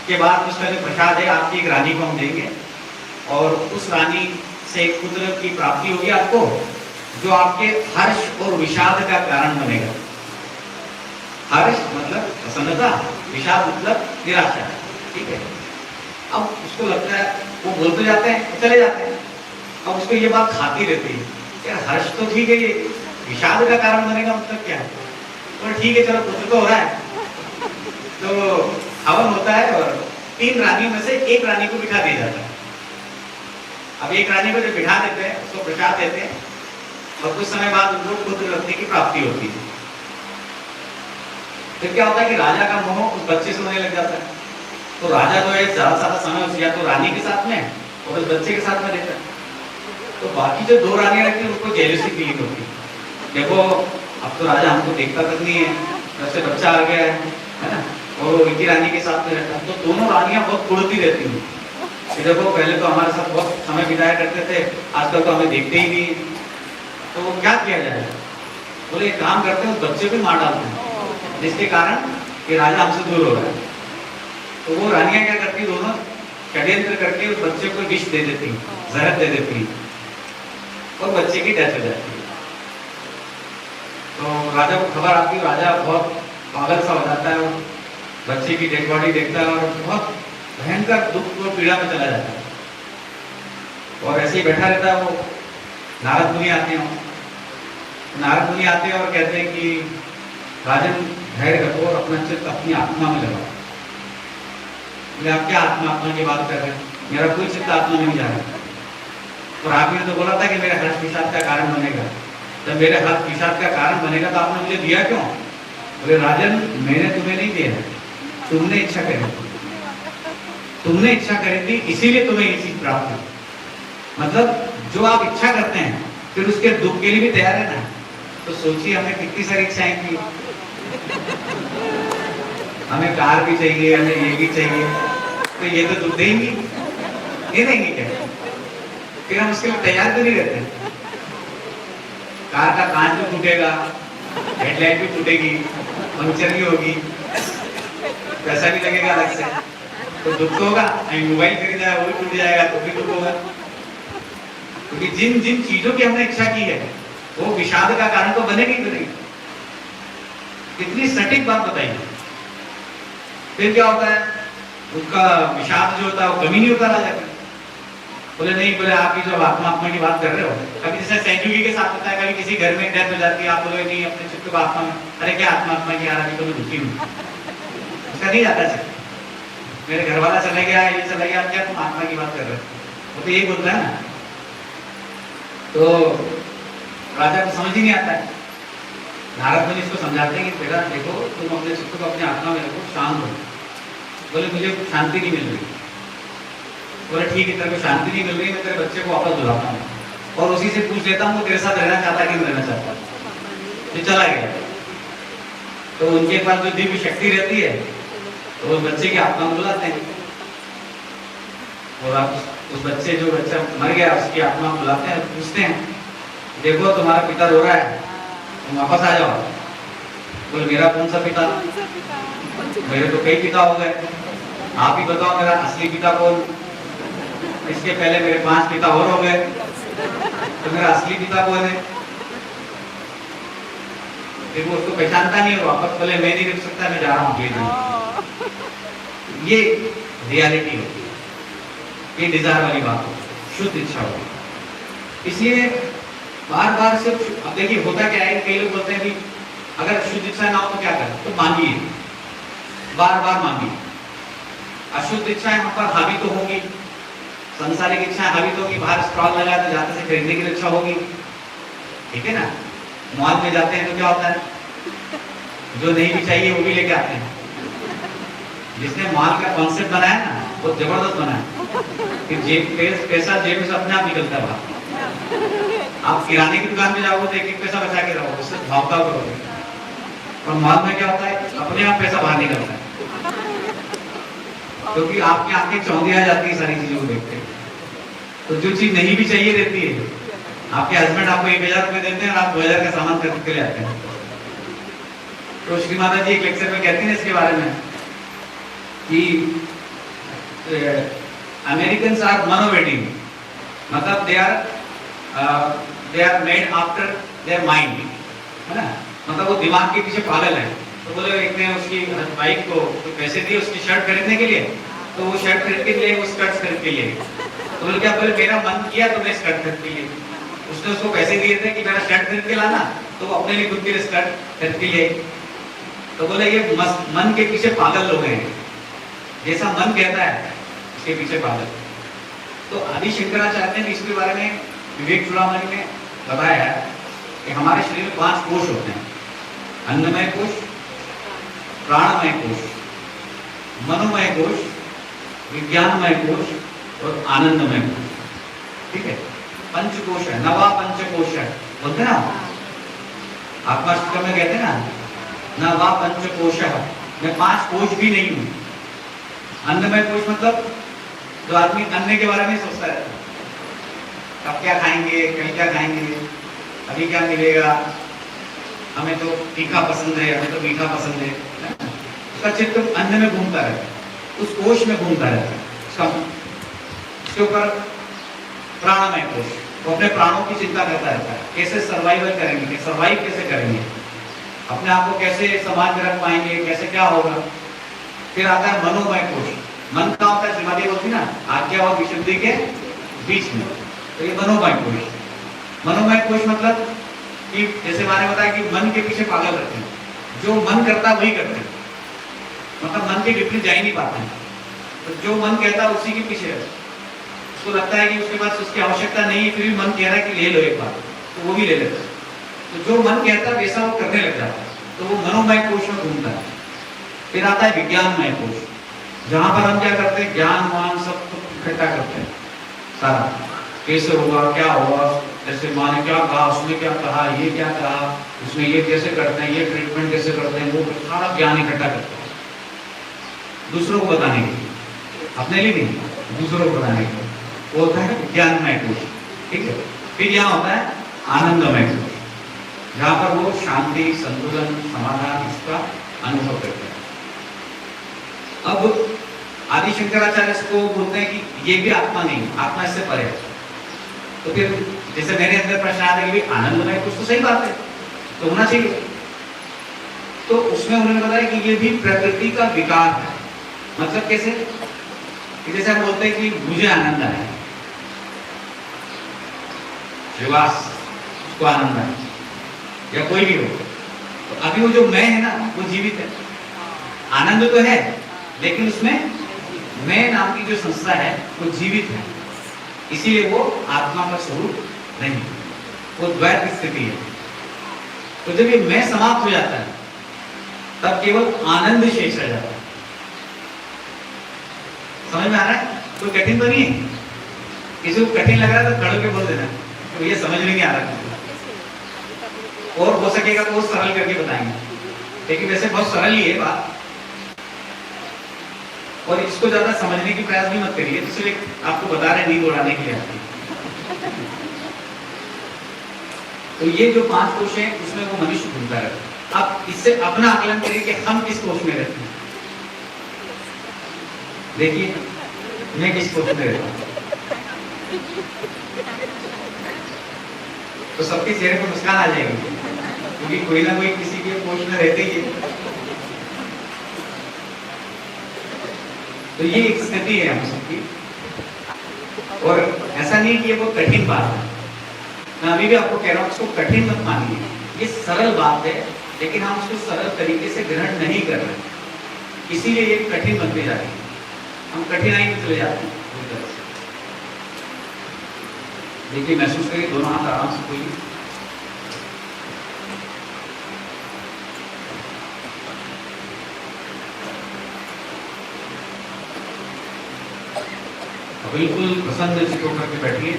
के बाद उसका जो प्रसाद है आपकी एक रानी को हम देंगे और उस रानी से एक पुत्र की प्राप्ति होगी आपको, जो आपके हर्ष और विषाद का कारण बनेगा। हर्ष मतलब प्रसन्नता, विषाद मतलब निराशा, ठीक है। अब उसको लगता है, वो बोल तो जाते हैं, चले जाते हैं। अब उसको ये बात खाती रहती है, यार हर्ष तो ठीक है, ये विषाद का कारण बनेगा मतलब क्या है। तो ठीक है चलो पुत्र तो हो रहा है, तो हवन होता है और 3 रानियों में से एक रानी को बिठा दिया जाता है। अब एक रानी को जब बिठा देते हैं उसको प्रसाद देते हैं और कुछ समय बाद उनको पुत्र रत्न की प्राप्ति होती है। फिर क्या होता है कि राजा का मोह उस बच्चे से होने लग जाता है, तो राजा जो है ज्यादा समय या तो रानी के साथ में और उस बच्चे के साथ में रहता है। तो बाकी जो 2 रानियां रहती है उसको जेलसी फीलिंग होती है, देखो अब तो राजा हमको देखता तक नहीं है, जब से बच्चा आ गया है ना, और वो इनकी रानी के साथ में रहता है। तो दोनों रानियां बहुत कुड़ती रहती हैं कि देखो पहले तो हमारे साथ बहुत समय बिताया करते थे, आजकल तो हमें देखते ही नहीं। तो वो क्या किया जाए, बोले एक काम करते हैं, उस बच्चे को मार डालते हैं जिसके कारण ये राजा हमसे दूर हो रहा है। तो वो रानियां क्या करती, दोनों षड्यंत्र करके उस बच्चे को विष दे देती, जहर दे देती और बच्चे की डेथ हो जाती है। तो राजा को खबर आती है, राजा बहुत पागल सा हो जाता है, बच्चे की डेड बॉडी देखता है और बहुत भयंकर दुख और पीड़ा में चला जाता है, और ऐसे ही बैठा रहता है। वो नारद मुनि आते हैं, नारद मुनि आते हैं और कहते हैं कि राजन धैर्य रखो और अपना चित्त अपनी आत्मा में लगाओ। आप क्या आत्मा की बात कर रहे हैं? मेरा कोई चित्त आत्मा में नहीं जा रहा। और आपने तो बोला था कि मेरे हर्ष विषाद का कारण बनेगा। जब मेरे हर्ष विषाद का कारण बनेगा तो आपने मुझे दिया क्यों? बोले राजन मैंने तुम्हें नहीं दिया, तुमने इच्छा करी, तुमने इच्छा करी थी, इसीलिए तुम्हें ये चीज प्राप्त हुई। मतलब जो आप इच्छा करते हैं फिर उसके दुख के लिए भी तैयार है ना। तो सोचिए हमने कितनी सारी इच्छाएं की, हमें कार भी चाहिए, हमें ये भी चाहिए, तो ये तो दुख देंगी, ये देंगे क्या? फिर हम उसके लिए तैयार तो नहीं रहते। कार का कांच भी टूटेगा, हेडलाइट भी टूटेगी, पंक्चर भी होगी, पैसा भी लगेगा अलग से, तो दुख तो होगा। मोबाइल खरीदा है वो भी टूट जाएगा तो भी दुख होगा। क्योंकि जिन जिन चीजों की हमने इच्छा की है वो विषाद का कारण तो बनेगी तो नहीं। कितनी सटीक बात बताइए। फिर क्या होता है, उसका विषाद जो होता है वो कमी नहीं होता जाकर। बोले नहीं, बोले आप ही जो आत्मा की बात कर रहे हो, कभी जैसे संयोगी के साथ होता है, कभी किसी घर में डेथ हो जाती है, आप बोले नहीं अपने चित्त को आत्मा में, अरे क्या आत्मा की यार अभी तो मैं दुखी हूँ, उसका नहीं जाता है। मेरे घर वाला चले गया, ये चला गया, क्या तुम आत्मा की बात कर रहे हो? वो तो यही बोलता है ना। तो राजा को समझ ही नहीं आता है। नारद मुनि इसको समझाते हैं कि बेटा देखो तुम अपने चित्त को अपनी आत्मा में रखो, शांत हो। बोले मुझे शांति नहीं मिल रही। बोले ठीक है, तेरे को शांति नहीं मिल रही, मैं तेरे बच्चे को वापस बुलाता हूँ और उसी से पूछ लेता हूँ वो तेरे साथ रहना चाहता कि नहीं रहना चाहता। ये चला गया। तो उनके पास जो दिव्य शक्ति रहती है तो उस बच्चे की आत्मा को बुलाते हैं, और आप उस बच्चे जो बच्चा मर गया उसकी आत्मा को बुलाते हैं, पूछते हैं देखो तुम्हारा पिता रो रहा है, तुम वापस आ जाओ। बोले मेरा कौन सा पिता? मेरे तो कई पिता हो गए, आप ही बताओ मेरा असली पिता कौन? इसके पहले मेरे 5 पिता और हो गए, तो मेरा असली पिता कौन है? देखो उसको पहचानता नहीं है, वापस बोले मैं नहीं रुक सकता, मैं जा रहा हूँ। ये रियलिटी होती है, ये डिजायर वाली बात हो, शुद्ध इच्छा होती। इसलिए बार बार सिर्फ अब देखिए होता क्या है, कई लोग बोलते हैं कि अगर शुद्ध इच्छा ना हो तो क्या करें? तो मांगिए, बार बार मांगिए। अशुद्ध इच्छाएं हम पर हावी तो होगी, संसारिक इच्छाएं हावी तो होगी। बाहर स्टॉल लगा तो जाते से खरीदने की इच्छा होगी, ठीक है ना। मॉल में जाते हैं तो क्या होता है, जो नहीं भी चाहिए वो भी लेके आते हैं। जिसने मॉल का कॉन्सेप्ट बनाया ना वो जबरदस्त बनाया कि पैसा जेब में से अपने आप निकलता है बाहर। आप किराने की दुकान में जाओगे तो एक पैसा बचा के रहोगे, उससे भावताव करोगे। और मॉल में क्या होता है, अपने आप पैसा बाहर निकलता है, क्योंकि आपकी आंखें चौंधी आ जाती है सारी चीजों को देखते। तो जो चीज नहीं भी चाहिए रहती है, आपके हस्बैंड आपको 1000 रुपए देते हैं और आप 2000 का सामान खरीद के ले आते हैं। तो श्री माता जी एक लेक्चर में कहती हैं इसके बारे में कि अमेरिकन आर मनोवेटिंग, मतलब they are made after their mind, है ना। मतलब वो दिमाग के पीछे पागल है। तो बोले एक ने उसकी वाइफ को पैसे दिए उसकी शर्ट खरीदने के लिए, तो वो शर्ट खरीद के लिए, वो स्कर्ट खरीद के लिए। तो बोले क्या? बोले मेरा मन किया तो मैं स्कर्ट खरीद के लिए। उसने उसको पैसे दिए थे कि मेरा शर्ट खरीद के लाना, तो वो अपने लिए खुद के लिए स्कर्ट खरीद के लिए। तो बोले ये मन के पीछे पागल लोग हैं, जैसा मन कहता है उसके पीछे पागल। तो आदि शंकराचार्य ने इसके बारे में विवेक चूड़ामणि में बताया कि हमारे शरीर में 5 कोश होते हैं, अन्नमय कोश, प्राणमय कोश, मनोमय कोश, विज्ञानमय कोश और आनंदमय कोश। ठीक है, पंचकोश है, नवा पंचकोश है, बोलते ना आत्माष्टकम में कहते हैं ना, नवा पंचकोश है। मैं 5 कोश भी नहीं हूं। अन्नमय कोश मतलब जो आदमी अन्न के बारे में सोचता है, अब क्या खाएंगे, कल क्या खाएंगे, अभी क्या मिलेगा, हमें तो तीखा पसंद है, हमें तो मीठा पसंद है। उसका चित्त अन्न में घूमता रहता है, उस कोश में घूमता रहता है। उसके ऊपर प्राणमय कोश, वो अपने प्राणों की चिंता करता रहता है, कैसे सर्वाइवल करेंगे, सर्वाइव कैसे करेंगे, अपने आप को कैसे समाज में रख पाएंगे, कैसे क्या होगा। फिर आता है मनोमय कोश। मन का होता है, श्रीमती बोलती ना, आज्ञा और विशुद्धि के बीच में, तो ये मनोमय कोश। मनोमय कोश मतलब कि जैसे मैंने बताया कि मन के पीछे पागल रहते हैं, जो मन करता है वही करते हैं, मतलब मन के विपरीत जा ही नहीं पाते हैं। तो जो मन कहता है उसी के पीछे रहते हैं। उसको लगता है कि उसके पास उसकी आवश्यकता नहीं है, फिर भी मन कह रहा है कि ले लो एक बार, तो वो भी ले लेता है। तो जो मन कहता है वैसा वो करने लग जाता है, तो वो मनोमय कोश में घूमता है। फिर आता है विज्ञानमय कोश, जहां पर हम क्या करते हैं, ज्ञान मान सब इकट्ठा करते हैं सारा, कैसे हुआ, क्या हुआ, जैसे माँ ने क्या कहा, उसने क्या कहा, ये क्या कहा, उसमें ये कैसे करते हैं, ये ट्रीटमेंट कैसे करते हैं, वो सारा ज्ञान इकट्ठा करते हैं दूसरों को बताने के लिए, अपने लिए नहीं, दूसरों को बताने के लिए। वो होता है विज्ञानमय कोश, ठीक है। फिर यहाँ होता है आनंदमय कोश, जहाँ पर वो शांति, संतुलन, समाधान इसका अनुभव करते हैं। अब आदि शंकराचार्य को बोलते हैं कि ये भी आत्मा नहीं, आत्मा इससे परे है। तो फिर जैसे मेरे अंदर प्रश्न आता है कि आनंदमय कुछ, तो सही बात है, तो होना चाहिए। तो उसमें उन्होंने बताया कि ये भी प्रकृति का विकार है। मतलब कैसे, कि जैसे हम बोलते हैं कि मुझे आनंद आया, श्रीवास उसको आनंद आया, या कोई भी हो, तो अभी वो जो मैं है ना, वो जीवित है। आनंद तो है, लेकिन उसमें मैं नाम की जो संस्था है वो जीवित है, इसीलिए वो आत्मा का स्वरूप नहीं, वो द्वैत स्थिति है। तो जब ये मैं समाप्त हो जाता है, तब केवल आनंद शेष रह जाता है। समझ में आ रहा है? कोई कठिन तो नहीं है। किसी को कठिन लग रहा है तो खड़े के बोल देना, तो ये समझ में नहीं आ रहा, और हो सकेगा तो वो सरल करके बताएंगे, लेकिन वैसे बहुत सरल ही है बात, और इसको ज्यादा समझने की प्रयास भी मत करिए, इसलिए आपको बता रहे नींद उड़ाने के लिए आती है। तो ये जो 5 कोश हैं, उसमें वो मनुष्य घूमता रहता है। अब इससे अपना आकलन करिए कि हम किस कोश में रहते हैं। देखिए मैं किस कोश में रहता हूँ, तो सबके चेहरे पर मुस्कान आ जाएगी, क्योंकि कोई ना कोई किसी के कोश में रहते ही है। तो ये एक स्थिति है हम सबकी, और ऐसा नहीं कि ये बहुत कठिन बात है। मैं अभी भी आपको कह रहा हूँ, उसको कठिन मत मानिए, ये सरल बात है, लेकिन हम उसको सरल तरीके से ग्रहण नहीं कर रहे, इसीलिए ये कठिन बनते जा रही है, हम कठिनाई में चले जाते हैं। देखिए महसूस करिए, दोनों हाथ आराम से खोलिए। बिल्कुल प्रसन्न चित्त होकर के बैठिए।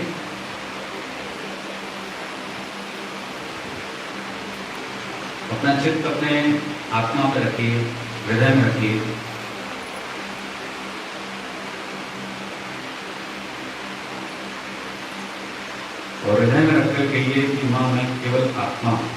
अपना चित्त अपने आत्मा पे रखिए, हृदय में रखिए। और हृदय में रखकर कहिए कि मां मैं केवल आत्मा हूं।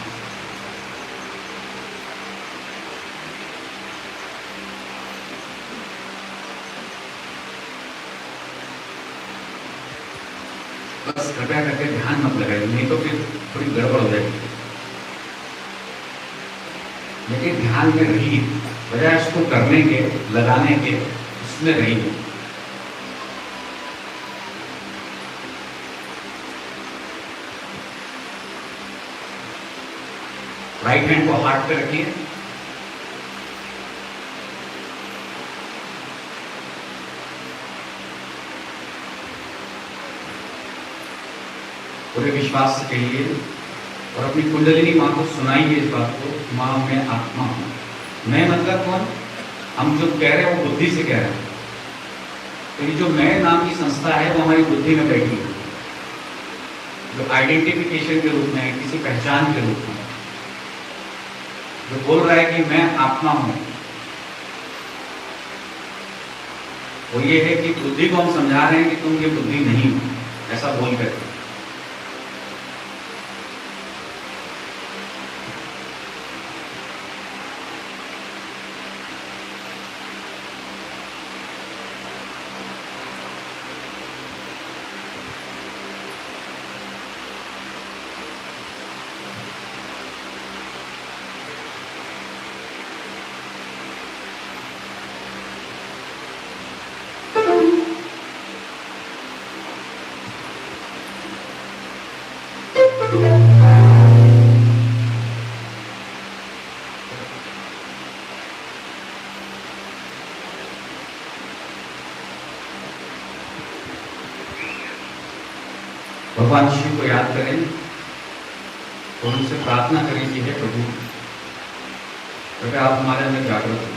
बस कृपया करके ध्यान मत लगाइए, नहीं तो फिर थोड़ी गड़बड़ हो जाएगी। लेकिन ध्यान में रहिए, बजाय उसको करने के, लगाने के, उसमें रहिए। राइट हैंड को हार्ट पे रखिए। पूरे विश्वास से कहिए और अपनी कुंडलिनी माँ को सुनाइए इस बात को, माँ मैं आत्मा हूँ। मैं मतलब कौन? हम जो कह रहे हैं वो बुद्धि से कह रहे हैं। तो ये जो मैं नाम की संस्था है वो हमारी बुद्धि में बैठी है, जो आइडेंटिफिकेशन के रूप में, किसी पहचान के रूप में जो बोल रहा है कि मैं आत्मा हूं, वो ये है कि बुद्धि को हम समझा रहे हैं कि तुम ये बुद्धि नहीं हो, ऐसा बोल करके। भगवान शिव को याद करें और उनसे प्रार्थना करें कि हे प्रभु, कृपया आप हमारे अंदर जागृत हो।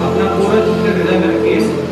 अपना पूरा दूसरे हृदय में रखिए।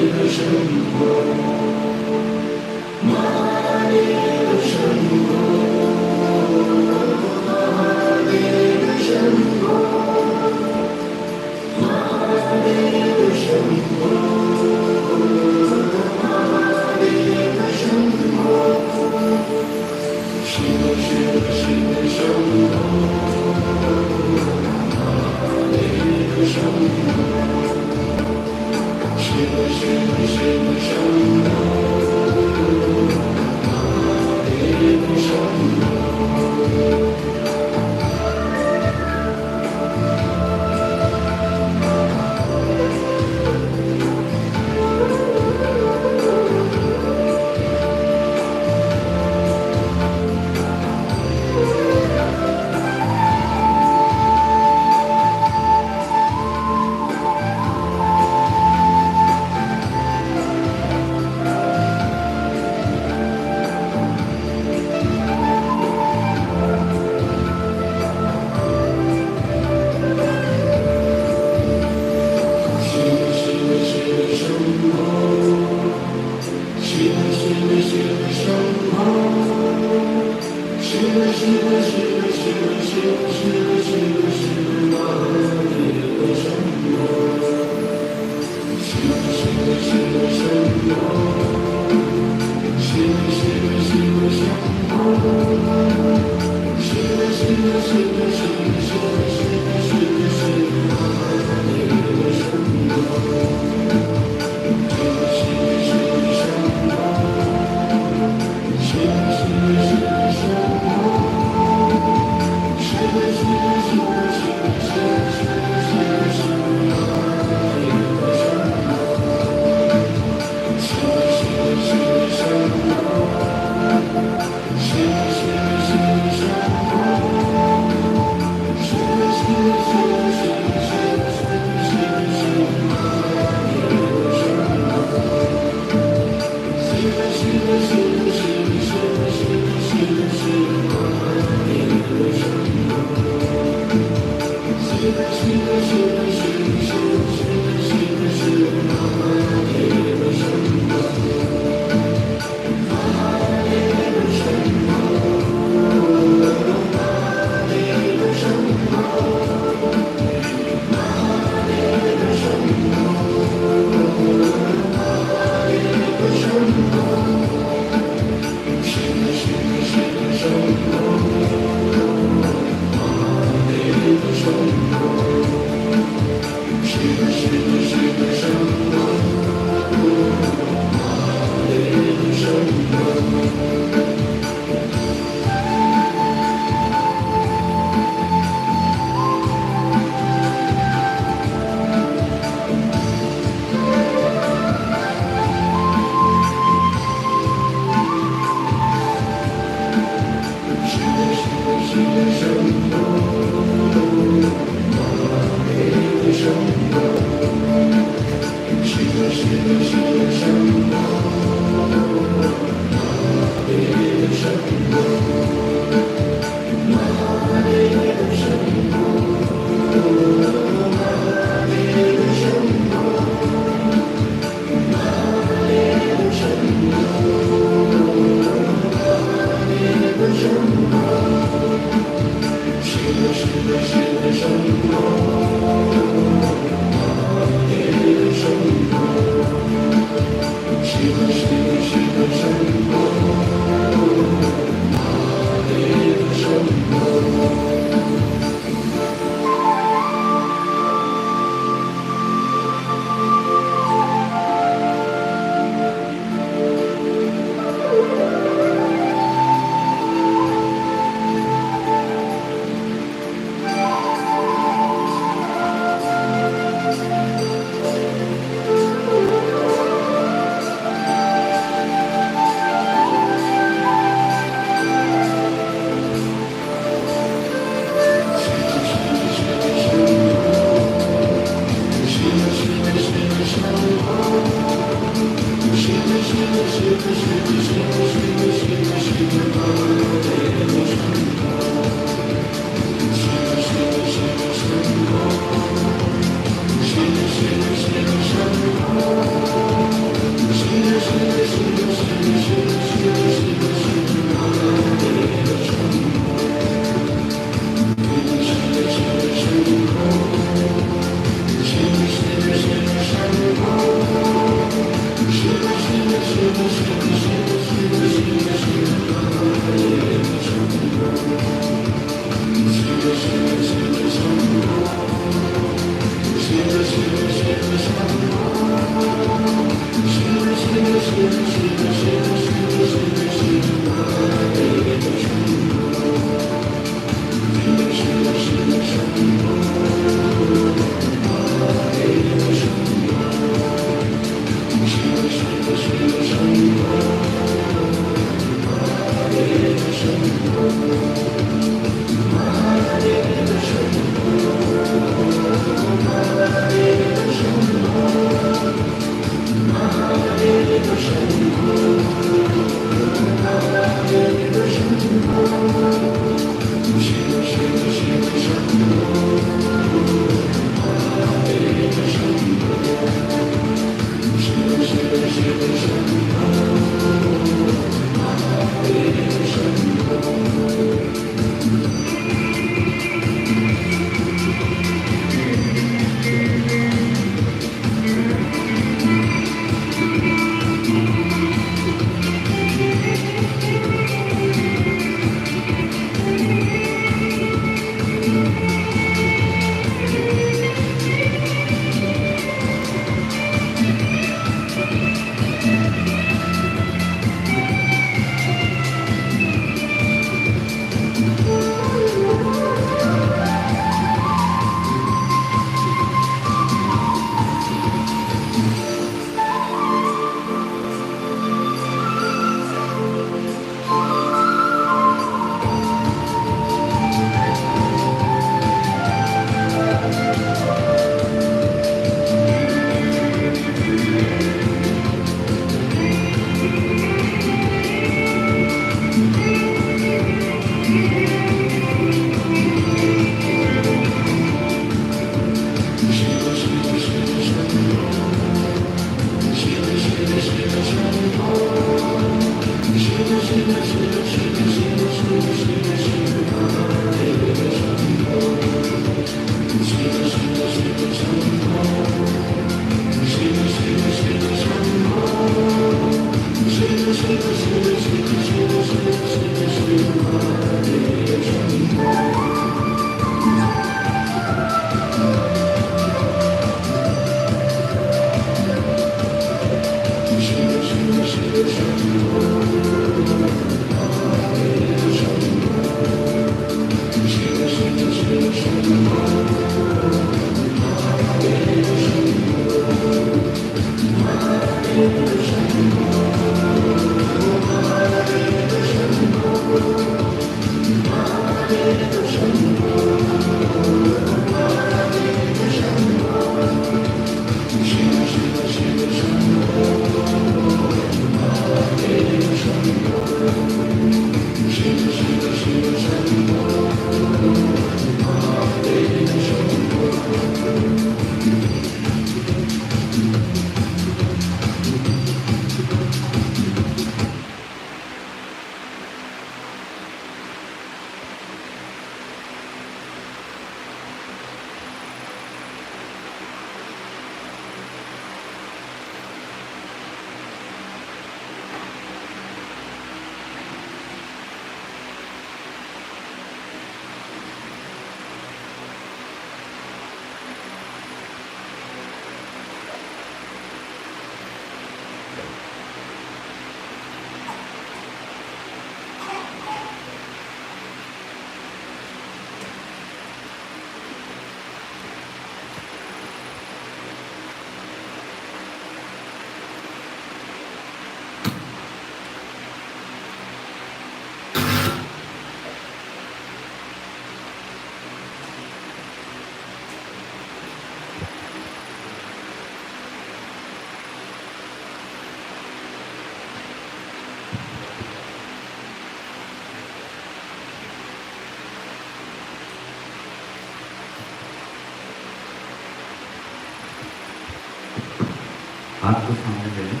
हाथ को सामने ले लें।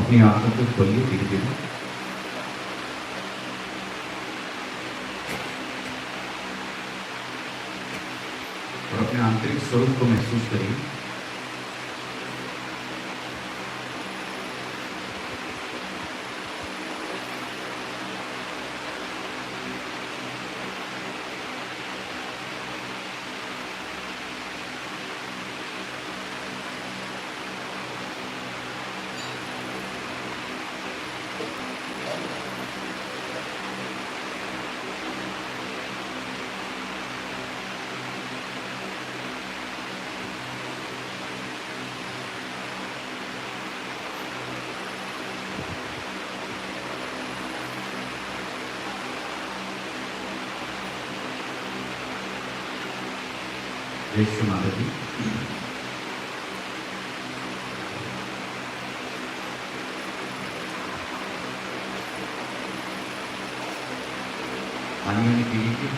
अपनी आंखों को खोलिए धीरे धीरे। और अपने आंतरिक स्वरूप को महसूस करिए। जय श्री माता जी। पानी वानी पी लीजिए।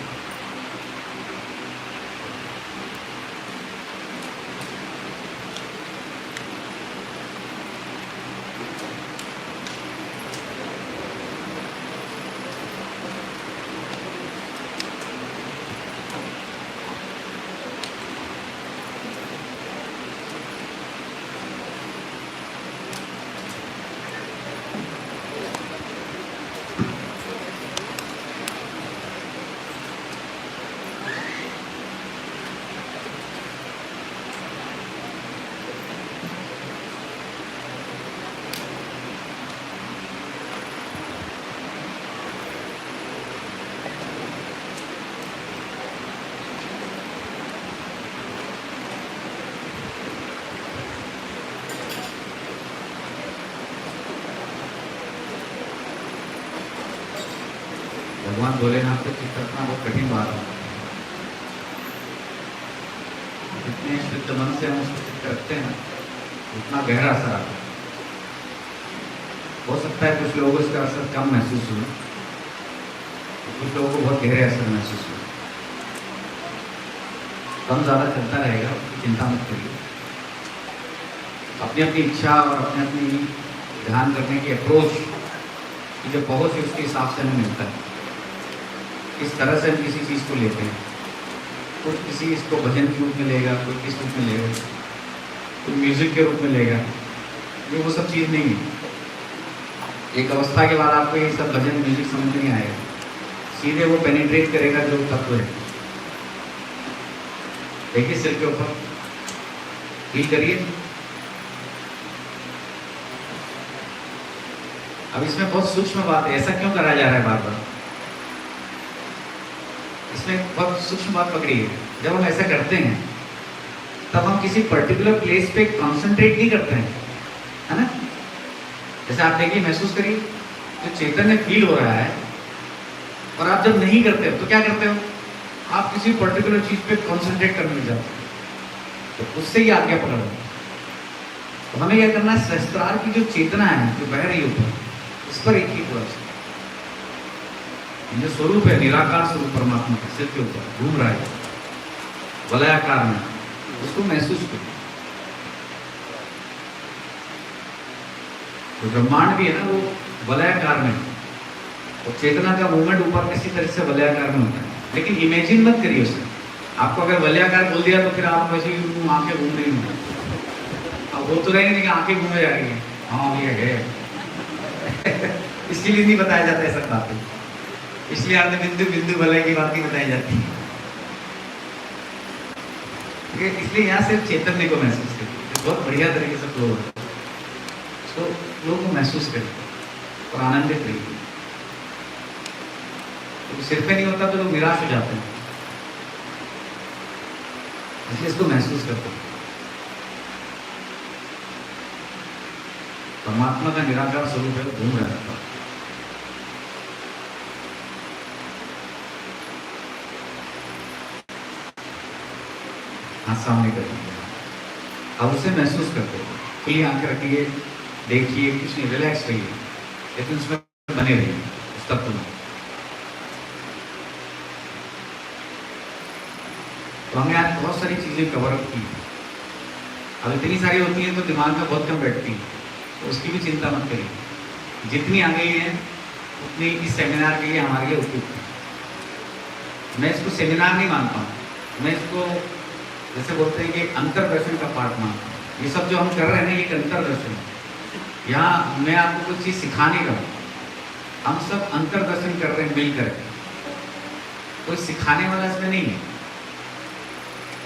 भगवान भोलेनाथ को चित्त रखना बहुत कठिन बात है। जितने शुद्ध मन से हम उसको चित्त रखते हैं उतना गहरा असर आता है। हो सकता है कुछ लोगों को इसका असर कम महसूस हो, कुछ लोगों को बहुत गहरे असर महसूस हो। कम ज़्यादा चलता रहेगा, उसकी चिंता मत करिए। अपनी अपनी इच्छा और अपनी अपनी ध्यान करने की अप्रोच की जो पहुँच है उसके हिसाब से हमें मिलता है। किस तरह से हम किसी चीज़ को लेते हैं, कुछ किसी इसको भजन के रूप में लेगा, कोई किस रूप में लेगा, कोई म्यूजिक के रूप में लेगा। ये वो सब चीज़ नहीं है। एक अवस्था के बाद आपको ये सब भजन म्यूजिक समझ नहीं आएगा, सीधे वो पेनिट्रेट करेगा जो तत्व है। देखिए सिर के ऊपर फील करिए। अब इसमें बहुत सूक्ष्म बात है, ऐसा क्यों करा जा रहा है बार बार? इसमें बहुत सूक्ष्म बात पकड़ी है। जब हम ऐसा करते हैं तब हम किसी पर्टिकुलर प्लेस पे कंसंट्रेट नहीं करते हैं, है ना? जैसे आप देखिए, महसूस करिए, जो चैतन्य फील हो रहा है और आप जब नहीं करते हो तो क्या करते हो? आप किसी पर्टिकुलर चीज पे कंसंट्रेट करने लग जाते हो, तो उससे ही आज्ञा पकड़ लो। तो हमें क्या करना है? सहस्त्रार की जो चेतना है जो बह रही है ऊपर, उस पर एक ही पूरा जो स्वरूप है, निराकार स्वरूप परमात्मा के सिर के ऊपर घूम रहा है वलयाकार में, उसको महसूस करो। तो ब्रह्मांड भी है ना, वो वलयाकार में, और चेतना का मूवमेंट ऊपर किसी तरह से वलयाकार में होता है। लेकिन इमेजिन मत करिए उसे। आपको अगर वलयाकार बोल दिया तो फिर आप वैसे ही आंखें घूम रही होंगी। अब वो तो रहेंगे नहीं कि आंखें घूमे जा रही है। हाँ ये है इसलिए नहीं बताया जाता है सब बातें, इसलिए आपने बिंदु बिंदु वलय की बात नहीं बताई जाती है। इसलिए यहाँ सिर्फ चैतन्य को महसूस करिए, बहुत बढ़िया तरीके से फ्लो होता है। तो फ्लो को महसूस करिए और आनंदित रहिए। तो सिर पे नहीं होता तो लोग निराश हो जाते हैं, इसलिए इसको महसूस करते हैं। परमात्मा का निराकार स्वरूप है, घूम रहा है। हाथ सामने कर दीजिए, अब उसे महसूस करते हो। खुली आंखें रखिए, देखिए, कुछ नहीं, रिलैक्स रहिए, लेकिन उसमें बने रहिए उस तत्व में। तो हमने आज बहुत सारी चीजें कवर अप की। अब इतनी सारी होती हैं तो दिमाग में बहुत कम बैठती हैं, तो उसकी भी चिंता मत करिए। जितनी आ गई है उतनी इस सेमिनार के लिए हमारे लिए उपयुक्त है। मैं इसको सेमिनार नहीं मानता हूँ, मैं इसको जैसे बोलते हैं कि अंतर्दर्शन का पाठ मानते हैं। ये सब जो हम कर रहे हैं ना, ये एक अंतर्दर्शन है। यहाँ मैं आपको कुछ चीज़ सिखाने का, हम सब अंतर्दर्शन कर रहे हैं मिल करके। कोई सिखाने वाला इसमें नहीं है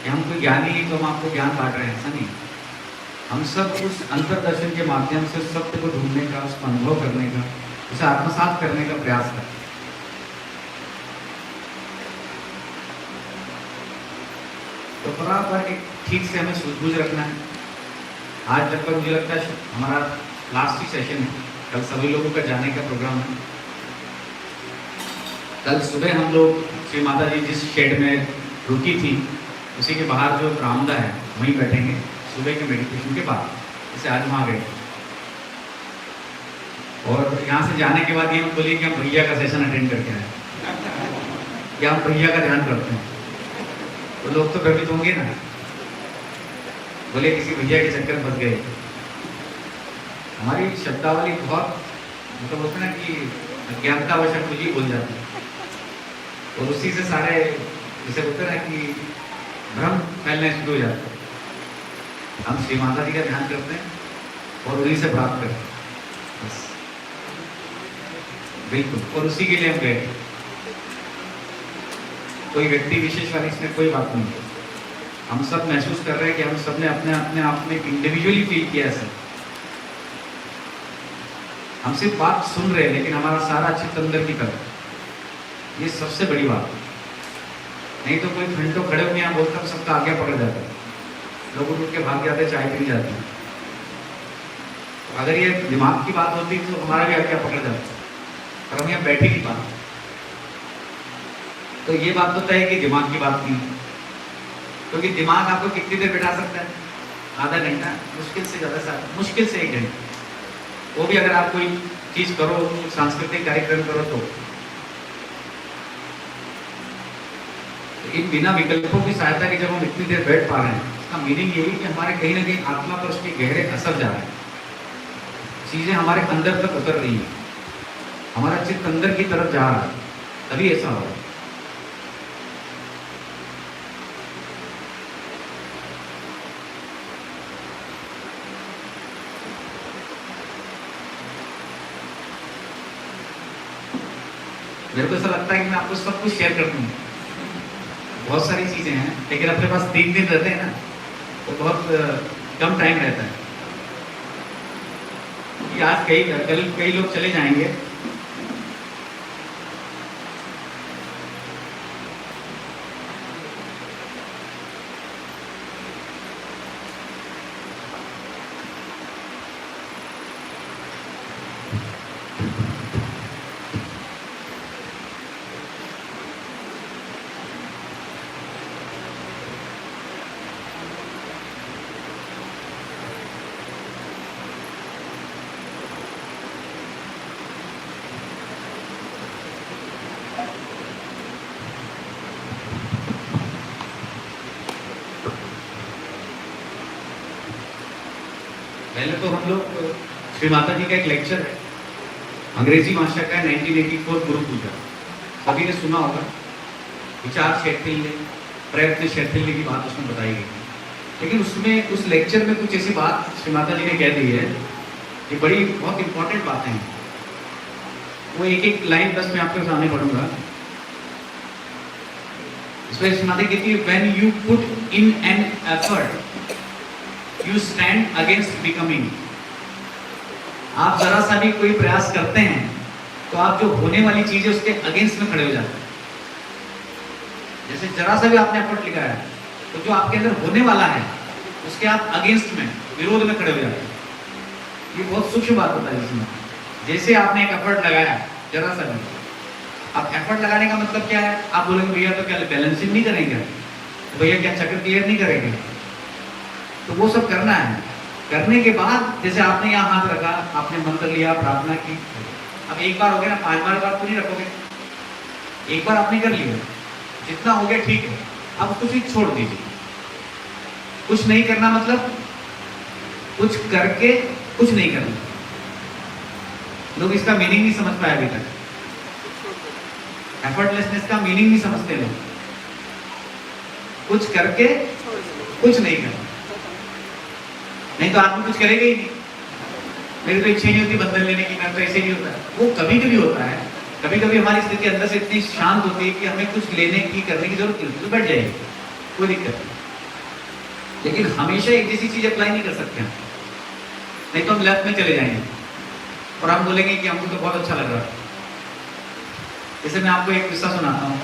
कि हम कोई ज्ञानी है तो हम आपको ज्ञान बांट रहे हैं, ऐसा नहीं। हम सब उस अंतर्दर्शन के माध्यम से सत्य को ढूंढने का, उसको अनुभव करने का, उसे आत्मसात करने का प्रयास करते हैं। तो बराबर एक ठीक से हमें सूझबूझ रखना है। आज जब तक मुझे लगता है हमारा लास्ट ही सेशन है, कल सभी लोगों का जाने का प्रोग्राम है। कल सुबह हम लोग श्री माता जी जिस शेड में रुकी थी उसी के बाहर जो बरामदा है वहीं बैठेंगे सुबह के मेडिटेशन के बाद। जैसे आज वहाँ गए और यहाँ से जाने के बाद ये हम बोलिए कि हम भैया का सेशन अटेंड करके आए या हम भैया का ध्यान करते हैं, तो लोग तो भ्रमित होंगे ना, बोले किसी भैया के चक्कर में फंस गए। हमारी शब्दावली बहुत मतलब होता है ना कि अज्ञानतावश कुछ ही बोल जाते हैं और उसी से सारे जैसे होता है ना कि भ्रम फैलने शुरू हो जाते हैं। हम श्री माता जी का ध्यान करते हैं और उन्हीं से प्राप्त करते हैं बस, बिल्कुल। और उसी के लिए हम गए। कोई व्यक्ति विशेष वाली इसमें कोई बात नहीं है। हम सब महसूस कर रहे हैं कि हम सब ने अपने अपने आप में इंडिविजुअली फील किया है। हम सिर्फ बात सुन रहे हैं लेकिन हमारा सारा चित्त अंदर की तरफ, ये सबसे बड़ी बात है। नहीं तो कोई घंटों खड़े होकर यहाँ बोलता सबका आज्ञा पकड़ जाता है, लोग उठ के भाग जाते, चाय पी जाते हैं। तो अगर ये दिमाग की बात होती तो हमारा भी आज्ञा पकड़ जाता, पर हम यहाँ बैठ ही नहीं पाते। तो ये बात तो तय है कि दिमाग की बात नहीं, क्योंकि दिमाग आपको कितनी देर बैठा सकता है? आधा घंटा, मुश्किल से ज़्यादा, मुश्किल से 1 घंटा। वो भी अगर आप कोई चीज़ करो, सांस्कृतिक कार्यक्रम करो तो इन बिना विकल्पों की सहायता के जब हम इतनी देर बैठ पा रहे हैं, इसका मीनिंग यही कि हमारे कहीं ना कहीं आत्मा पर उसके गहरे असर जा रहे हैं, चीज़ें हमारे अंदर तक उतर रही है, हमारा चित्त अंदर की तरफ जा रहा है, तभी ऐसा हो रहा है। मेरे को ऐसा लगता है कि मैं आपको सब कुछ शेयर कर दूँ, बहुत सारी चीज़ें हैं, लेकिन अपने पास 3 दिन रहते हैं ना, तो बहुत कम टाइम रहता है। कि आज कल कई लोग चले जाएंगे, पहले तो हम लोग श्री माता जी का एक लेक्चर है, अंग्रेजी भाषा का 1984 गुरु पूजा, सभी ने सुना होगा। विचार शैथिल्य, प्रयत्न शैथिल्य की बात उसमें बताई गई, लेकिन उसमें उस लेक्चर में कुछ ऐसी बात श्री माता जी ने कह दी है कि बड़ी बहुत इंपॉर्टेंट बातें हैं। वो एक लाइन बस मैं आपके सामने पढ़ूंगा। इसमें श्री माता कहती है, when you put in an effort You stand against becoming। आप जरा सा भी कोई प्रयास करते हैं तो आप जो होने वाली चीज है उसके अगेंस्ट में खड़े हो जाते हैं। जैसे जरा सा भी आपने एफर्ट लगाया है तो जो आपके अंदर होने वाला है उसके आप अगेंस्ट में, विरोध में खड़े हो जाते हैं। ये बहुत सूक्ष्म बात होता है इसमें। जैसे आपने एक एफर्ट लगाया जरा सा भी, अब एफर्ट लगाने का मतलब क्या है? आप बोलेंगे भैया तो क्या बैलेंसिंग नहीं करेंगे, भैया क्या चक्कर क्लियर नहीं करेंगे? तो वो सब करना है। करने के बाद जैसे आपने यहाँ हाथ रखा, आपने मंत्र लिया, प्रार्थना की, अब एक बार हो गया ना, 5 बार बात तो नहीं रखोगे। एक बार आपने कर लिया, जितना हो गया ठीक है, अब उसको फिर छोड़ दीजिए। कुछ नहीं करना मतलब कुछ करके कुछ नहीं करना। लोग इसका मीनिंग नहीं समझ पाए अभी तक। एफर्टलेसनेस का मीनिंग नहीं समझते लोग। कुछ करके कुछ नहीं करना, नहीं तो आदमी कुछ करेगा ही नहीं। मेरी तो इच्छा ही नहीं होती बंधन लेने की, मैं तो ऐसे नहीं होता है। वो कभी कभी होता है, कभी कभी हमारी स्थिति अंदर से इतनी शांत होती है कि हमें कुछ लेने की करने की जरूरत नहीं होती, तो बैठ जाएगी, कोई दिक्कत नहीं। लेकिन हमेशा एक जैसी चीज अप्लाई नहीं कर सकते हम, नहीं तो हम लेफ्ट में चले जाएंगे और हम बोलेंगे कि हमको तो बहुत अच्छा लग रहा है। जैसे मैं आपको एक किस्सा सुनाता हूँ,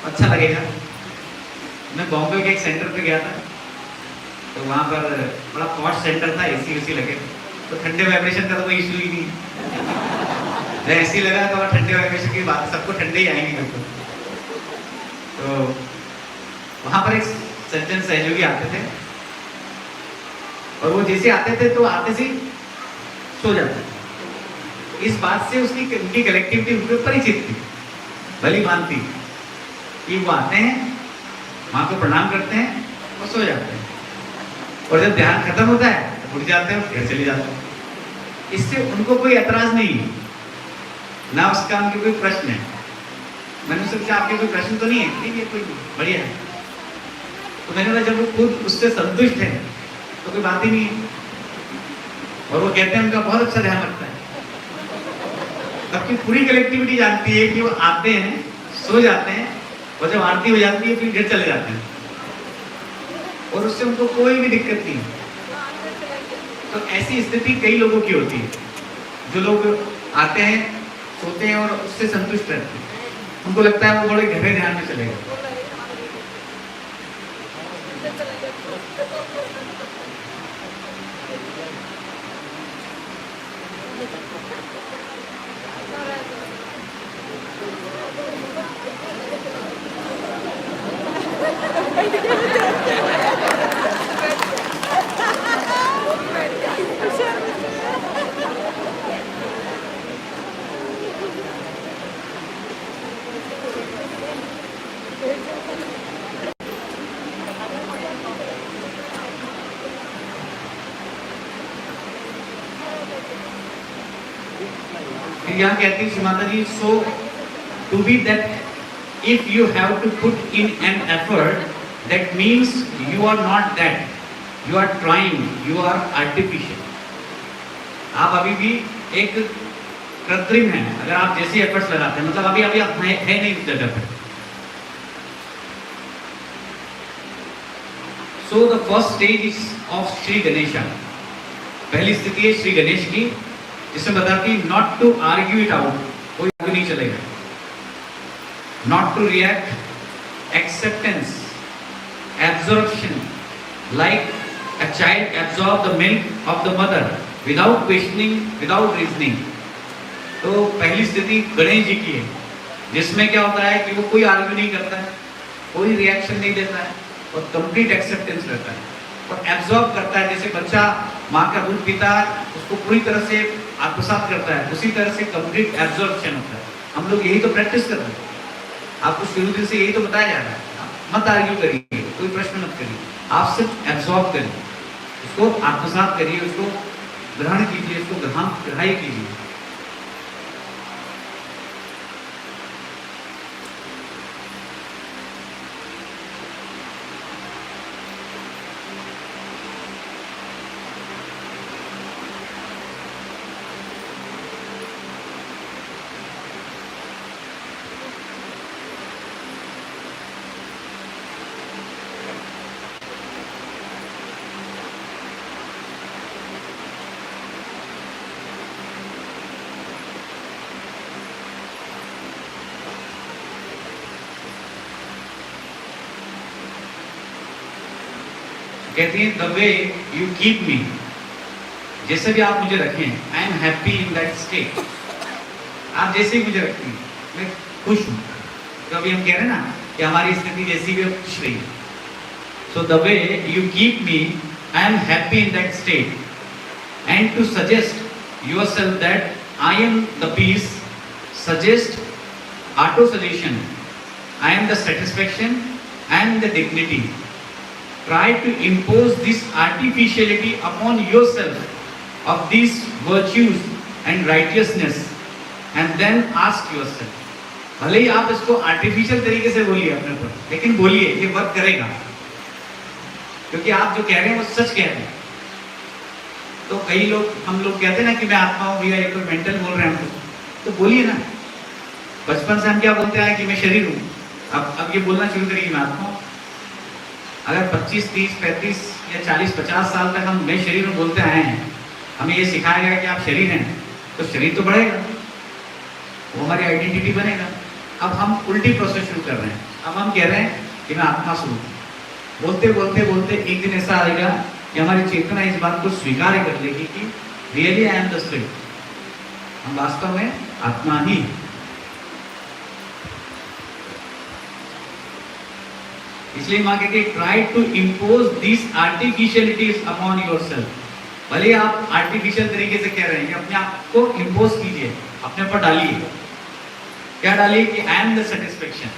अच्छा लगेगा। मैं बॉम्बे के एक सेंटर पे गया था, तो वहाँ पर बड़ा पॉश सेंटर था, एसी वेसी लगे, तो ठंडे वाइब्रेशन का तो कोई इशू ही नहीं। एसी लगा तो ठंडे वाइब्रेशन की बात, सबको ठंडे ही आएंगे बिल्कुल। तो वहाँ पर एक सज्जन सहयोगी आते थे, और वो जैसे आते थे तो आते से सो जाते थे। इस बात से उनकी कलेक्टिविटी उनके परिचित थी, भली मानती कि वो आते हैं, माँ को प्रणाम करते हैं और सो जाते हैं, और जब ध्यान खत्म होता है तो उठ जाते हैं, घर चले जाते हैं। इससे उनको कोई एतराज नहीं है, ना उसका उनके कोई प्रश्न है। मैंने उनसे पूछा आपके कोई प्रश्न तो नहीं है? नहीं है, कोई नहीं, बढ़िया है। तो मैंने बोला जब वो खुद उससे संतुष्ट है तो कोई बात ही नहीं है। और वो कहते हैं उनका बहुत अच्छा ध्यान रखता है। सबकी पूरी कलेक्टिविटी जानती है कि वो आते हैं, सो जाते हैं, और जब आरती हो जाती है फिर घर चले जाते हैं, और उससे उनको कोई भी दिक्कत नहीं है। तो ऐसी स्थिति कई लोगों की होती है, जो लोग आते हैं, सोते हैं और उससे संतुष्ट रहते हैं। उनको लगता है वो बड़े गहरे ध्यान में चले गए। यहाँ कहती है Mata ji, so to be that if you have to put in an effort, that means you are not that, you are trying, you are artificial. आप अभी भी एक कृत्रिम है, अगर आप जैसे एफर्ट्स लगाते हैं, मतलब अभी आप है नहीं उस जगह पर। So the first stage is of Shri Ganesha, पहली स्थिति है श्री गणेश की, जिसमें बताती not to argue it out, कोई आर्ग्यू नहीं चलेगा। Not to react, acceptance, absorption, like a child absorb the milk of the mother without questioning, without reasoning. तो पहली स्थिति गणेश जी की है, जिसमें क्या होता है कि वो कोई आर्ग्यू नहीं करता है, कोई रिएक्शन नहीं देता है, और कंप्लीट एक्सेप्टेंस रहता है, और एब्जॉर्ब करता है। जैसे बच्चा माँ का दूध पीता है, उसको पूरी तरह से आत्मसात करता है, उसी तरह से कंप्लीट एब्जॉर्प्शन होता है। हम लोग यही तो प्रैक्टिस कर रहे हैं, आपको शुरू दिन से यही तो बताया जा रहा है। मत आर्ग्यू करिए, कोई प्रश्न मत करिए, आप सिर्फ एब्जॉर्ब करिए, उसको आत्मसात करिए, उसको ग्रहण कीजिए, उसको ग्रहण कीजिए। कहती है द वे यू कीप मी, जैसे भी आप मुझे रखें, आई am happy in that state. आप जैसे ही मुझे रखती हैं मैं खुश हूँ। तो अभी हम कह रहे हैं ना कि हमारी स्थिति जैसी भी खुश रही। So the way you keep me, I am happy in that state, and to suggest yourself that I am the peace, suggest auto suggestion, I am the satisfaction, I am the dignity. Try to impose this artificiality upon yourself of these virtues and righteousness, and then ask yourself, भले ही आप इसको artificial तरीके से बोलिए अपने ऊपर, लेकिन बोलिए, ये वर्क करेगा। क्योंकि आप जो कह रहे हैं वो सच कह रहे हैं। तो कई लोग, हम लोग कहते हैं ना कि मैं आत्मा हूँ भैया, ये कोई मेंटल बोल रहे हैं हम, तो बोलिए ना। बचपन से हम क्या बोलते हैं कि मैं शरीर हूँ, अब ये बोलना शुरू करिए मैं आत्मा हूँ। अगर 25, 30, 35 या 40, 50 साल तक हम मैं शरीर हूँ बोलते आए हैं, हमें ये सिखाया गया कि आप शरीर हैं, तो शरीर तो बढ़ेगा, वो हमारी आइडेंटिटी बनेगा। अब हम उल्टी प्रोसेस शुरू कर रहे हैं। अब हम कह रहे हैं कि मैं आत्मा स्वरूप हूँ। बोलते बोलते बोलते एक दिन ऐसा आएगा कि हमारी चेतना इस बात को स्वीकार कर लेगी कि really I am the spirit, हम वास्तव में आत्मा ही हैं। इसलिए मां कहती है try to impose this artificialities upon yourself. भले आप आर्टिफिशियल तरीके से कह रहे हैं कि अपने आप को इम्पोज कीजिए, अपने ऊपर डालिए। क्या डालिए कि आई एम द सेटिस्फेक्शन,